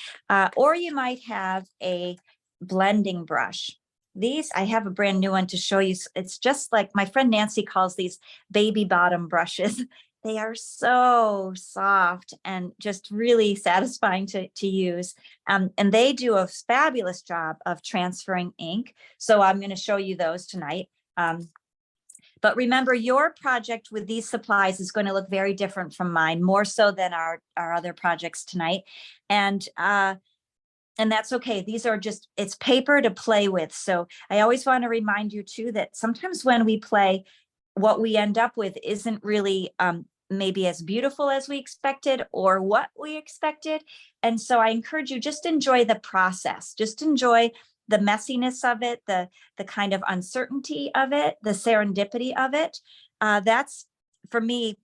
or you might have a blending brush. These, I have a brand new one to show you. It's just like my friend Nancy calls these baby bottom brushes. They are so soft and just really satisfying to use. And they do a fabulous job of transferring ink. So I'm going to show you those tonight. But remember, your project with these supplies is going to look very different from mine, more so than our other projects tonight. And that's okay. These are just, it's paper to play with. So I always want to remind you too, that sometimes when we play, what we end up with isn't really maybe as beautiful as we expected or what we expected. And so I encourage you, just enjoy the process, just enjoy the messiness of it, the kind of uncertainty of it, the serendipity of it. That's, for me,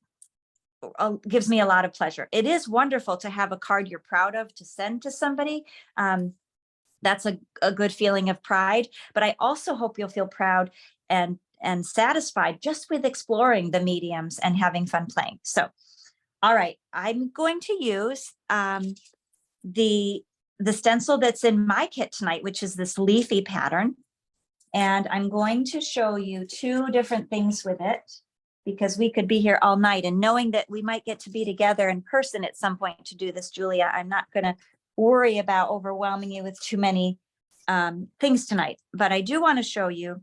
gives me a lot of pleasure. It is wonderful to have a card you're proud of to send to somebody. That's a good feeling of pride, but I also hope you'll feel proud and satisfied just with exploring the mediums and having fun playing. So, all right, I'm going to use the stencil that's in my kit tonight, which is this leafy pattern. And I'm going to show you two different things with it, because we could be here all night. And knowing that we might get to be together in person at some point to do this, Julia, I'm not going to worry about overwhelming you with too many things tonight. But I do want to show you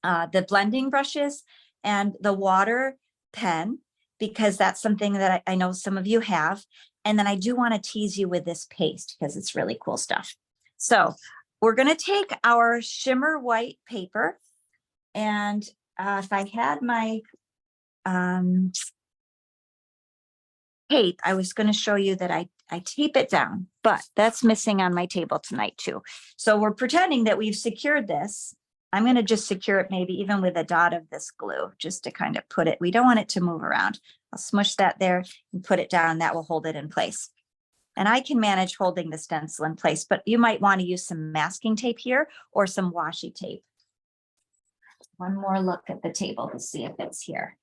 the blending brushes and the water pen, because that's something that I know some of you have. And then I do want to tease you with this paste because it's really cool stuff. So we're going to take our shimmer white paper, and if I had my tape, I was going to show you that I tape it down, but that's missing on my table tonight too. So we're pretending that we've secured this. I'm going to just secure it maybe even with a dot of this glue, just to kind of put it, we don't want it to move around. I'll smush that there and put it down. That will hold it in place. And I can manage holding the stencil in place, but you might want to use some masking tape here or some washi tape. One more look at the table to see if it's here.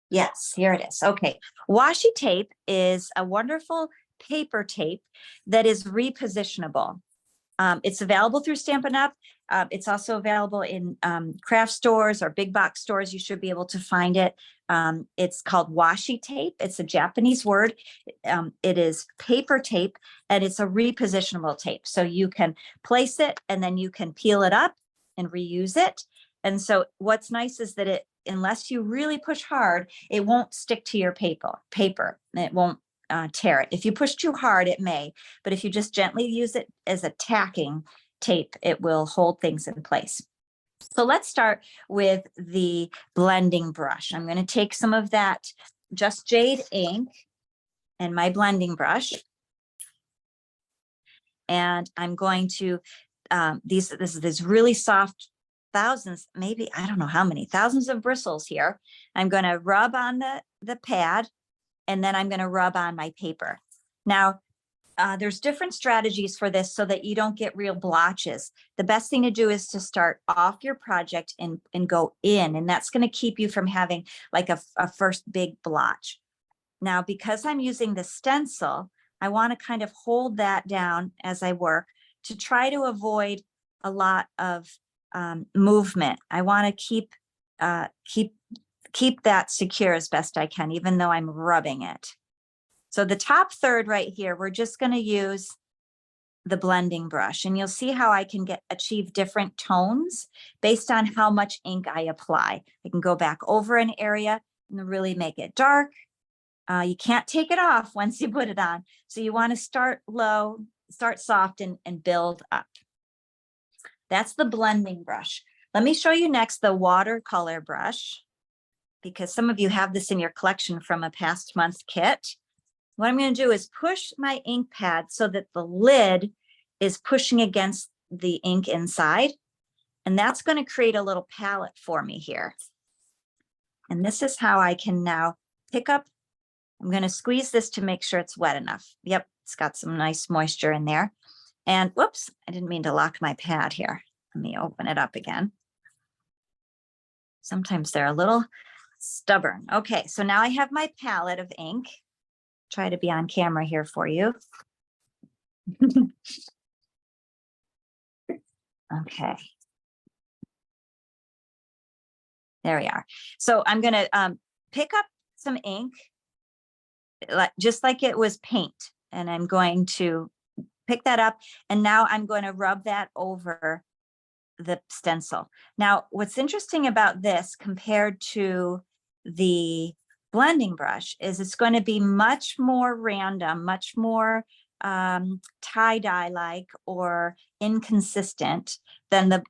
Yes, here it is. Okay. Washi tape is a wonderful paper tape that is repositionable. It's available through Stampin' Up. It's also available in craft stores or big box stores. You should be able to find it. It's called washi tape. It's a Japanese word. It is paper tape, and it's a repositionable tape. So you can place it and then you can peel it up and reuse it. And so what's nice is that it, unless you really push hard, it won't stick to your paper. It won't tear it. If you push too hard, it may, but if you just gently use it as a tacking tape, it will hold things in place. So let's start with the blending brush. I'm going to take some of that Just Jade ink and my blending brush, and I'm going to this is really soft, thousands, maybe, I don't know how many, thousands of bristles here. I'm going to rub on the pad, and then I'm going to rub on my paper. Now, there's different strategies for this so that you don't get real blotches. The best thing to do is to start off your project and go in, and that's going to keep you from having like a first big blotch. Now, because I'm using the stencil, I want to kind of hold that down as I work to try to avoid a lot of movement. I want to keep that secure as best I can, even though I'm rubbing it. So the top third right here, we're just going to use the blending brush, and you'll see how I can achieve different tones based on how much ink I apply. I can go back over an area and really make it dark. You can't take it off once you put it on. So you want to start low, start soft, and build up. That's the blending brush. Let me show you next the watercolor brush, because some of you have this in your collection from a past month kit. What I'm going to do is push my ink pad so that the lid is pushing against the ink inside. And that's going to create a little palette for me here. And this is how I can now pick up. I'm going to squeeze this to make sure it's wet enough. Yep, it's got some nice moisture in there. And whoops, I didn't mean to lock my pad here. Let me open it up again. Sometimes they're a little stubborn. Okay, so now I have my palette of ink. Try to be on camera here for you. Okay. There we are. So I'm going to pick up some ink, just like it was paint. And I'm going to pick that up. And now I'm going to rub that over the stencil. Now, what's interesting about this compared to the blending brush is it's going to be much more random, much more tie-dye like or inconsistent than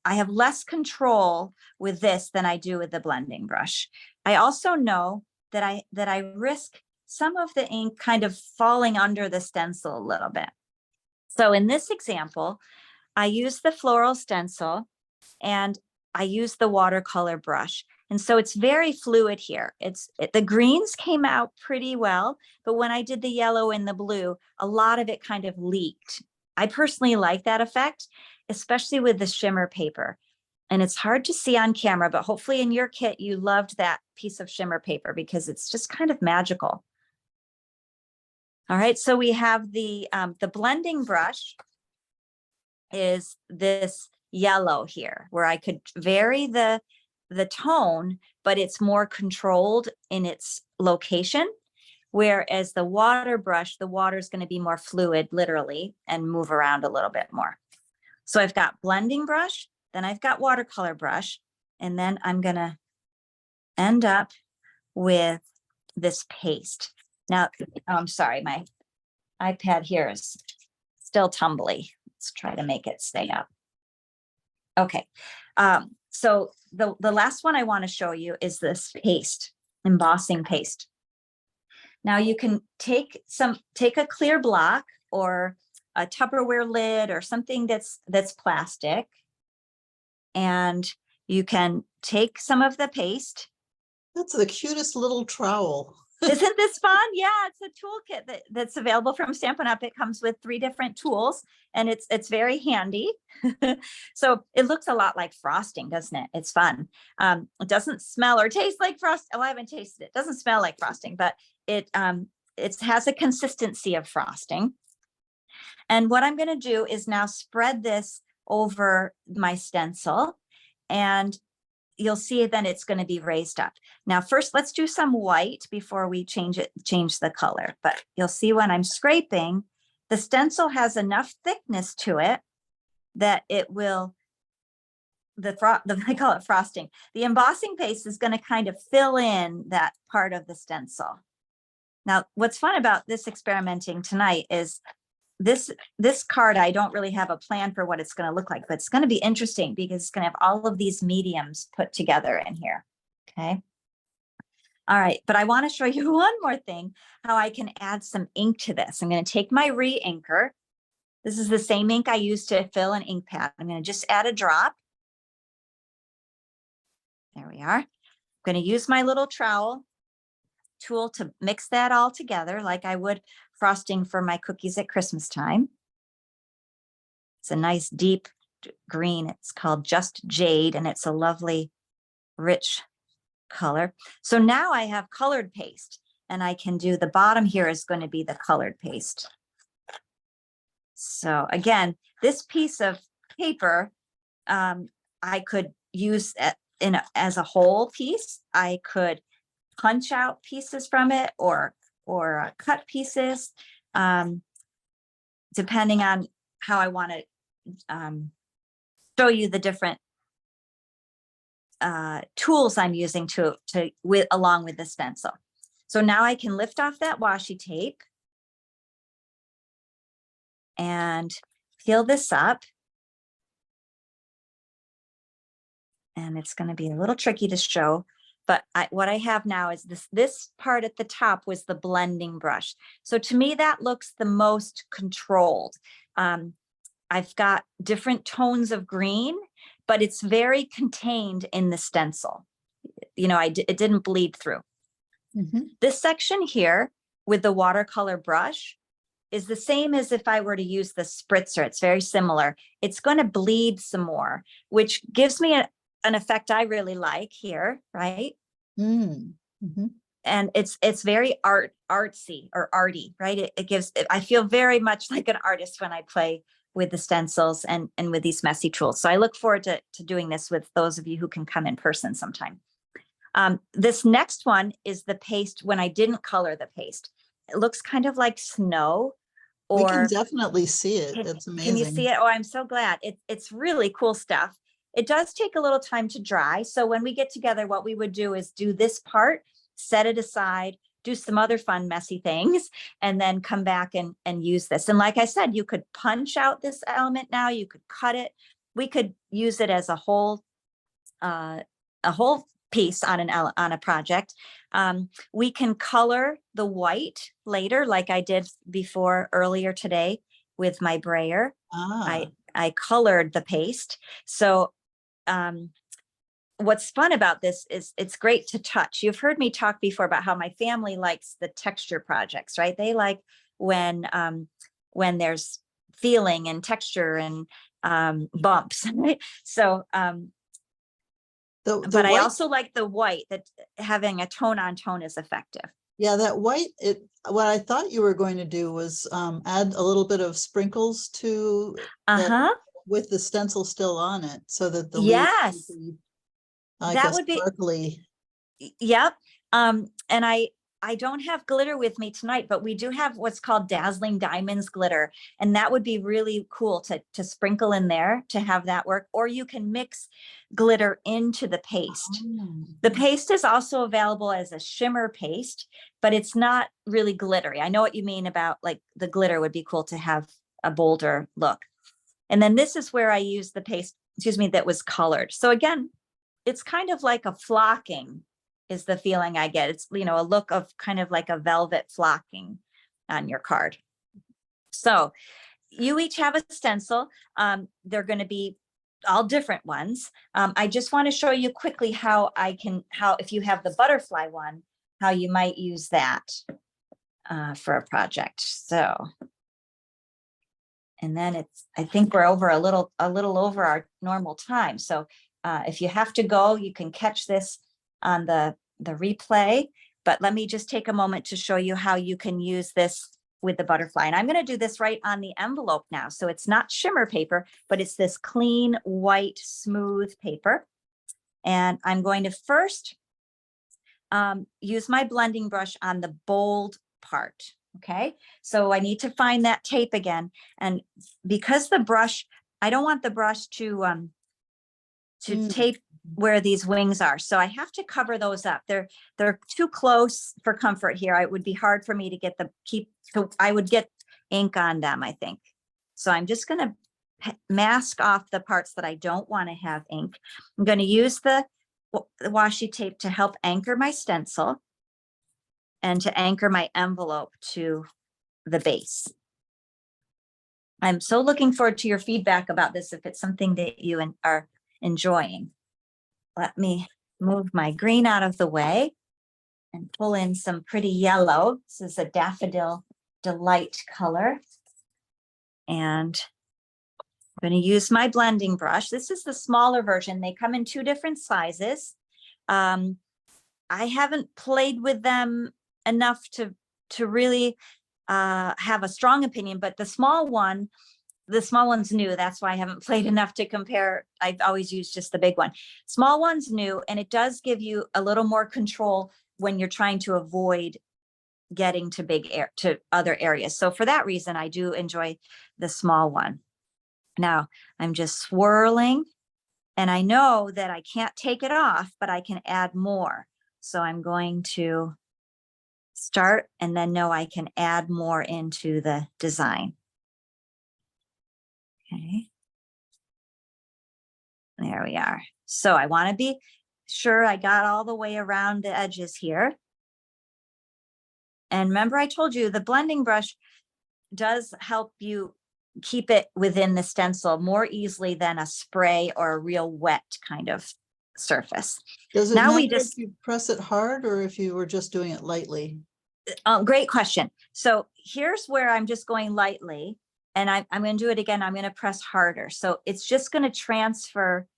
I have less control with this than I do with the blending brush. I also know that I risk some of the ink kind of falling under the stencil a little bit. So in this example, I use the floral stencil and I use the watercolor brush. And so it's very fluid here. The greens came out pretty well, but when I did the yellow and the blue, a lot of it kind of leaked. I personally like that effect, especially with the shimmer paper. And it's hard to see on camera, but hopefully in your kit, you loved that piece of shimmer paper because it's just kind of magical. All right, so we have the blending brush is this yellow here, where I could vary the tone, but it's more controlled in its location. Whereas the water brush, the water is going to be more fluid, literally, and move around a little bit more. So I've got blending brush, then I've got watercolor brush, and then I'm going to end up with this paste. Now, I'm sorry, my iPad here is still tumbly. Let's try to make it stay up. Okay. So the last one I want to show you is this paste, embossing paste. Now you can take a clear block or a Tupperware lid or something that's plastic, and you can take some of the paste. That's the cutest little trowel. Isn't this fun? Yeah, it's a toolkit that's available from Stampin' Up. It comes with 3 different tools, and it's very handy. So it looks a lot like frosting, doesn't it? It's fun. It doesn't smell or taste like frosting. Oh, I haven't tasted it. It doesn't smell like frosting, but it has a consistency of frosting. And what I'm going to do is now spread this over my stencil, and you'll see then it's going to be raised up. Now, first, let's do some white before we change the color. But you'll see when I'm scraping, the stencil has enough thickness to it that it will, I call it frosting. The embossing paste is going to kind of fill in that part of the stencil. Now, what's fun about this experimenting tonight is this card, I don't really have a plan for what it's going to look like, but it's going to be interesting because it's going to have all of these mediums put together in here. Okay. All right. But I want to show you one more thing, how I can add some ink to this. I'm going to take my re-inker. This is the same ink I used to fill an ink pad. I'm going to just add a drop. There we are. I'm going to use my little trowel tool to mix that all together like I would frosting for my cookies at Christmas time. It's a nice deep green. It's called Just Jade, and it's a lovely, rich color. So now I have colored paste, and I can do the bottom here is going to be the colored paste. So again, this piece of paper, I could use as a whole piece. I could punch out pieces from it or cut pieces, depending on how I want to show you the different tools I'm using along with the stencil. So now I can lift off that washi tape and peel this up. And it's going to be a little tricky to show, but what I have now is this part at the top was the blending brush. So to me, that looks the most controlled. I've got different tones of green, but it's very contained in the stencil. You know, it didn't bleed through. Mm-hmm. This section here with the watercolor brush is the same as if I were to use the spritzer. It's very similar. It's going to bleed some more, which gives me an effect I really like here, right? Mm-hmm. And it's very artsy or arty, right? I feel very much like an artist when I play with the stencils and with these messy tools. So I look forward to doing this with those of you who can come in person sometime. This next one is the paste when I didn't color the paste. It looks kind of like snow. We can definitely see it. It's amazing. Can you see it? Oh, I'm so glad. It's really cool stuff. It does take a little time to dry. So when we get together, what we would do is do this part, set it aside, do some other fun, messy things, and then come back and use this. And like I said, you could punch out this element now, you could cut it. We could use it as a whole piece on a project. We can color the white later, like I did earlier today with my brayer. I colored the paste. So what's fun about this is it's great to touch. You've heard me talk before about how my family likes the texture projects, right? They like when there's feeling and texture and bumps. Right? So but I also like the white, that having a tone on tone is effective. Yeah, that white, what I thought you were going to do was add a little bit of sprinkles to with the stencil still on it, so that the yes, that would be sparkly. Yep. And I don't have glitter with me tonight, but we do have what's called Dazzling Diamonds glitter. And that would be really cool to sprinkle in there to have that work. Or you can mix glitter into the paste. The paste is also available as a shimmer paste, but it's not really glittery. I know what you mean about like the glitter would be cool to have a bolder look. And then this is where I use the paste, that was colored. So again, it's kind of like a flocking is the feeling I get. It's, a look of kind of like a velvet flocking on your card. So you each have a stencil. They're going to be all different ones. I just want to show you quickly how if you have the butterfly one, how you might use that for a project. So, and then I think we're over a little over our normal time. So if you have to go, you can catch this on the replay, but let me just take a moment to show you how you can use this with the butterfly. And I'm going to do this right on the envelope now. So it's not shimmer paper, but it's this clean, white, smooth paper. And I'm going to first use my blending brush on the bold part. Okay, so I need to find that tape again. And because the brush, I don't want the brush to tape where these wings are. So I have to cover those up. They're too close for comfort here. It would be hard for me to get I would get ink on them, I think. So I'm just going to mask off the parts that I don't want to have ink. I'm going to use the washi tape to help anchor my stencil and to anchor my envelope to the base. I'm so looking forward to your feedback about this if it's something that you are enjoying. Let me move my green out of the way and pull in some pretty yellow. This is a Daffodil Delight color. And I'm going to use my blending brush. This is the smaller version. They come in 2 different sizes. I haven't played with them enough to really have a strong opinion, but the small one's new. That's why I haven't played enough to compare. I've always used just the big one. Small one's new, and it does give you a little more control when you're trying to avoid getting to other areas. So for that reason, I do enjoy the small one. Now I'm just swirling, and I know that I can't take it off, but I can add more. So I'm going to start and then know I can add more into the design. Okay. There we are. So I want to be sure I got all the way around the edges here. And remember, I told you the blending brush does help you keep it within the stencil more easily than a spray or a real wet kind of surface. Does it Now matter we just if you press it hard or if you were just doing it lightly? Great question. So here's where I'm just going lightly, and I'm going to do it again. I'm going to press harder. So it's just going to transfer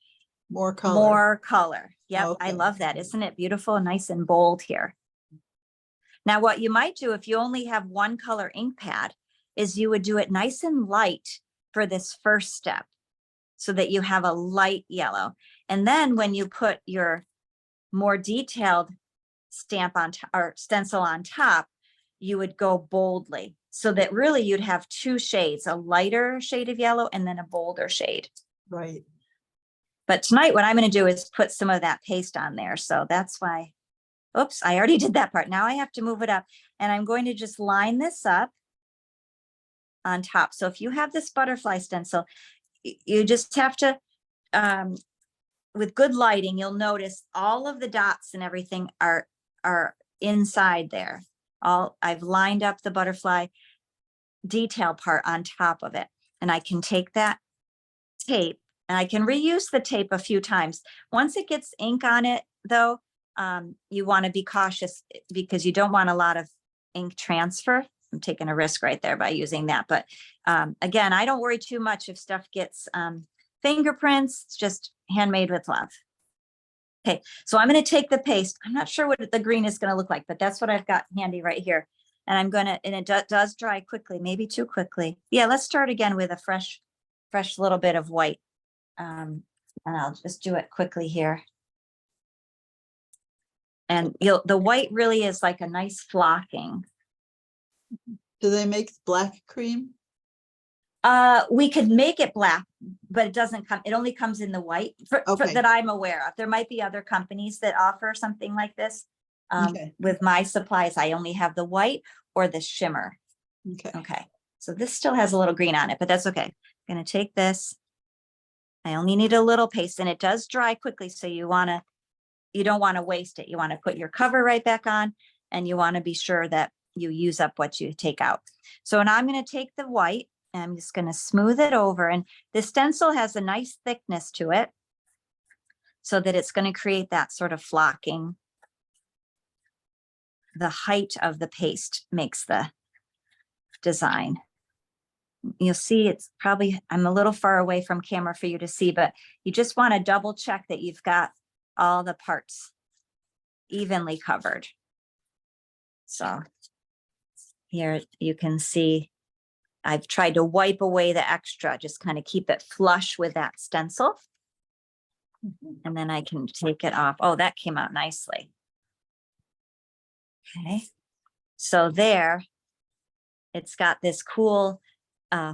More color. more color. Yep. Okay. I love that. Isn't it beautiful? Nice and bold here. Now, what you might do if you only have one color ink pad is you would do it nice and light for this first step so that you have a light yellow. And then when you put your more detailed stamp on or stencil on top, you would go boldly so that really you'd have 2 shades, a lighter shade of yellow and then a bolder shade. Right. But tonight what I'm going to do is put some of that paste on there. So that's why, oops, I already did that part. Now I have to move it up, and I'm going to just line this up on top. So if you have this butterfly stencil, you just have to, with good lighting, you'll notice all of the dots and everything are inside there. I've lined up the butterfly detail part on top of it. And I can take that tape and I can reuse the tape a few times. Once it gets ink on it though, you want to be cautious because you don't want a lot of ink transfer. I'm taking a risk right there by using that. But again, I don't worry too much if stuff gets fingerprints. It's just handmade with love. Okay, so I'm going to take the paste. I'm not sure what the green is going to look like, but that's what I've got handy right here. And I'm going to, and it does dry quickly, maybe too quickly. Yeah, let's start again with a fresh little bit of white. And I'll just do it quickly here. And the white really is like a nice flocking. Do they make black cream? We could make it black, but it doesn't come, it only comes in the white that I'm aware of. There might be other companies that offer something like this. With my supplies, I only have the white or the shimmer. Okay. So this still has a little green on it, but that's okay. I'm going to take this. I only need a little paste, and it does dry quickly. So you don't want to waste it. You want to put your cover right back on, and you want to be sure that you use up what you take out. So now I'm going to take the white, and I'm just going to smooth it over. And the stencil has a nice thickness to it so that it's going to create that sort of flocking. The height of the paste makes the design. You'll see it's probably, I'm a little far away from camera for you to see, but you just want to double check that you've got all the parts evenly covered. So Here you can see I've tried to wipe away the extra, just kind of keep it flush with that stencil. And then I can take it off. Oh, that came out nicely. Okay. So there, it's got this cool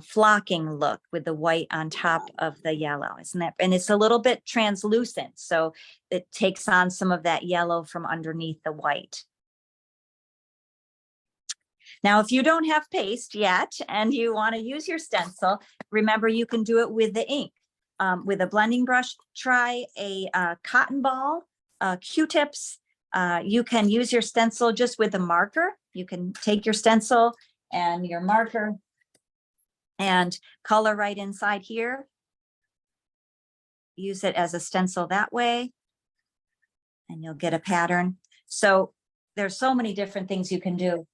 flocking look with the white on top of the yellow, isn't that? And it's a little bit translucent, so it takes on some of that yellow from underneath the white. Now, if you don't have paste yet and you want to use your stencil, remember you can do it with the ink. With a blending brush, try a cotton ball, Q-tips. You can use your stencil just with a marker. You can take your stencil and your marker and color right inside here. Use it as a stencil that way, and you'll get a pattern. So there's so many different things you can do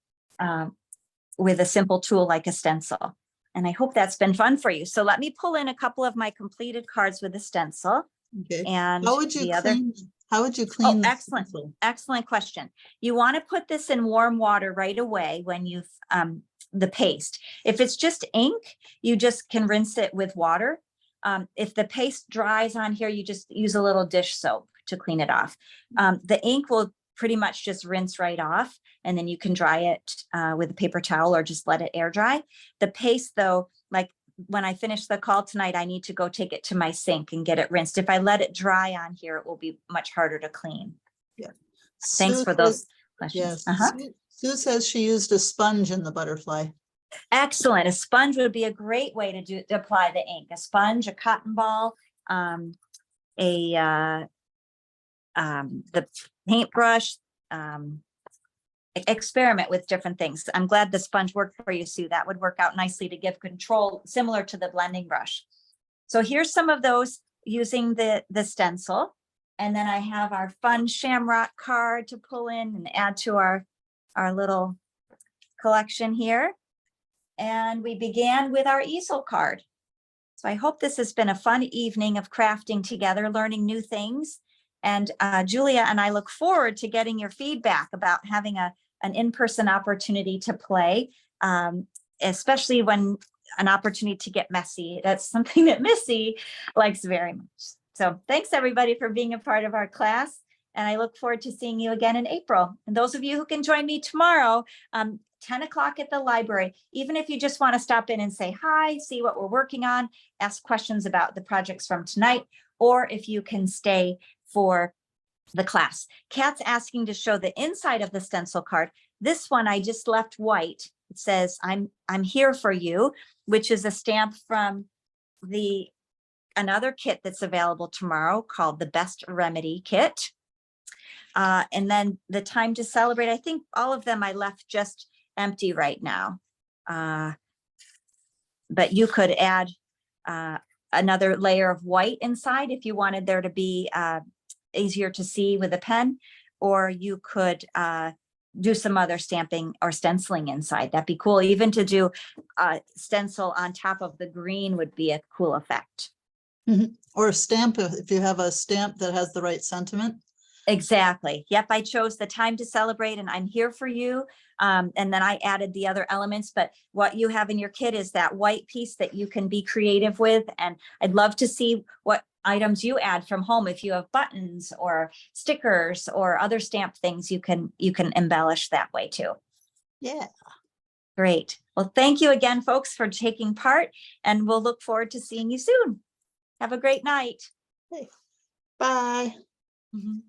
with a simple tool like a stencil. And I hope that's been fun for you. So let me pull in a couple of my completed cards with a stencil. Okay. And How would you the other. clean? How would you Oh, clean? the excellent. stencil? Excellent question. You want to put this in warm water right away when you've the paste. If it's just ink, you just can rinse it with water. If the paste dries on here, you just use a little dish soap to clean it off. The ink will pretty much just rinse right off, and then you can dry it with a paper towel or just let it air dry. The paste though, like when I finish the call tonight, I need to go take it to my sink and get it rinsed. If I let it dry on here, it will be much harder to clean. Yeah. Thanks Sue for says- those questions. Yes. Sue says she used a sponge in the butterfly. Excellent. A sponge would be a great way to apply the ink. A sponge, a cotton ball, the paintbrush, experiment with different things. I'm glad the sponge worked for you, Sue. That would work out nicely to give control, similar to the blending brush. So here's some of those using the stencil. And then I have our fun shamrock card to pull in and add to our little collection here. And we began with our easel card. So I hope this has been a fun evening of crafting together, learning new things. And Julia and I look forward to getting your feedback about having an in-person opportunity to play, especially when an opportunity to get messy. That's something that Missy likes very much. So thanks everybody for being a part of our class. And I look forward to seeing you again in April. And those of you who can join me tomorrow, 10 o'clock at the library, even if you just want to stop in and say hi, see what we're working on, ask questions about the projects from tonight, or if you can stay for the class. Kat's asking to show the inside of the stencil card. This one I just left white. It says, I'm here for you, which is a stamp from another kit that's available tomorrow called the Best Remedy Kit. And then the time to celebrate, I think all of them I left just empty right now. But you could add another layer of white inside if you wanted there to be easier to see with a pen, or you could do some other stamping or stenciling inside. That'd be cool. Even to do a stencil on top of the green would be a cool effect. Mhm. Or a stamp, if you have a stamp that has the right sentiment. Exactly. Yep. I chose the time to celebrate and I'm here for you. And then I added the other elements, but what you have in your kit is that white piece that you can be creative with. And I'd love to see what items you add from home. If you have buttons or stickers or other stamp things, you can embellish that way too. Yeah. Great. Well, thank you again, folks, for taking part, and we'll look forward to seeing you soon. Have a great night. Bye. Mhm.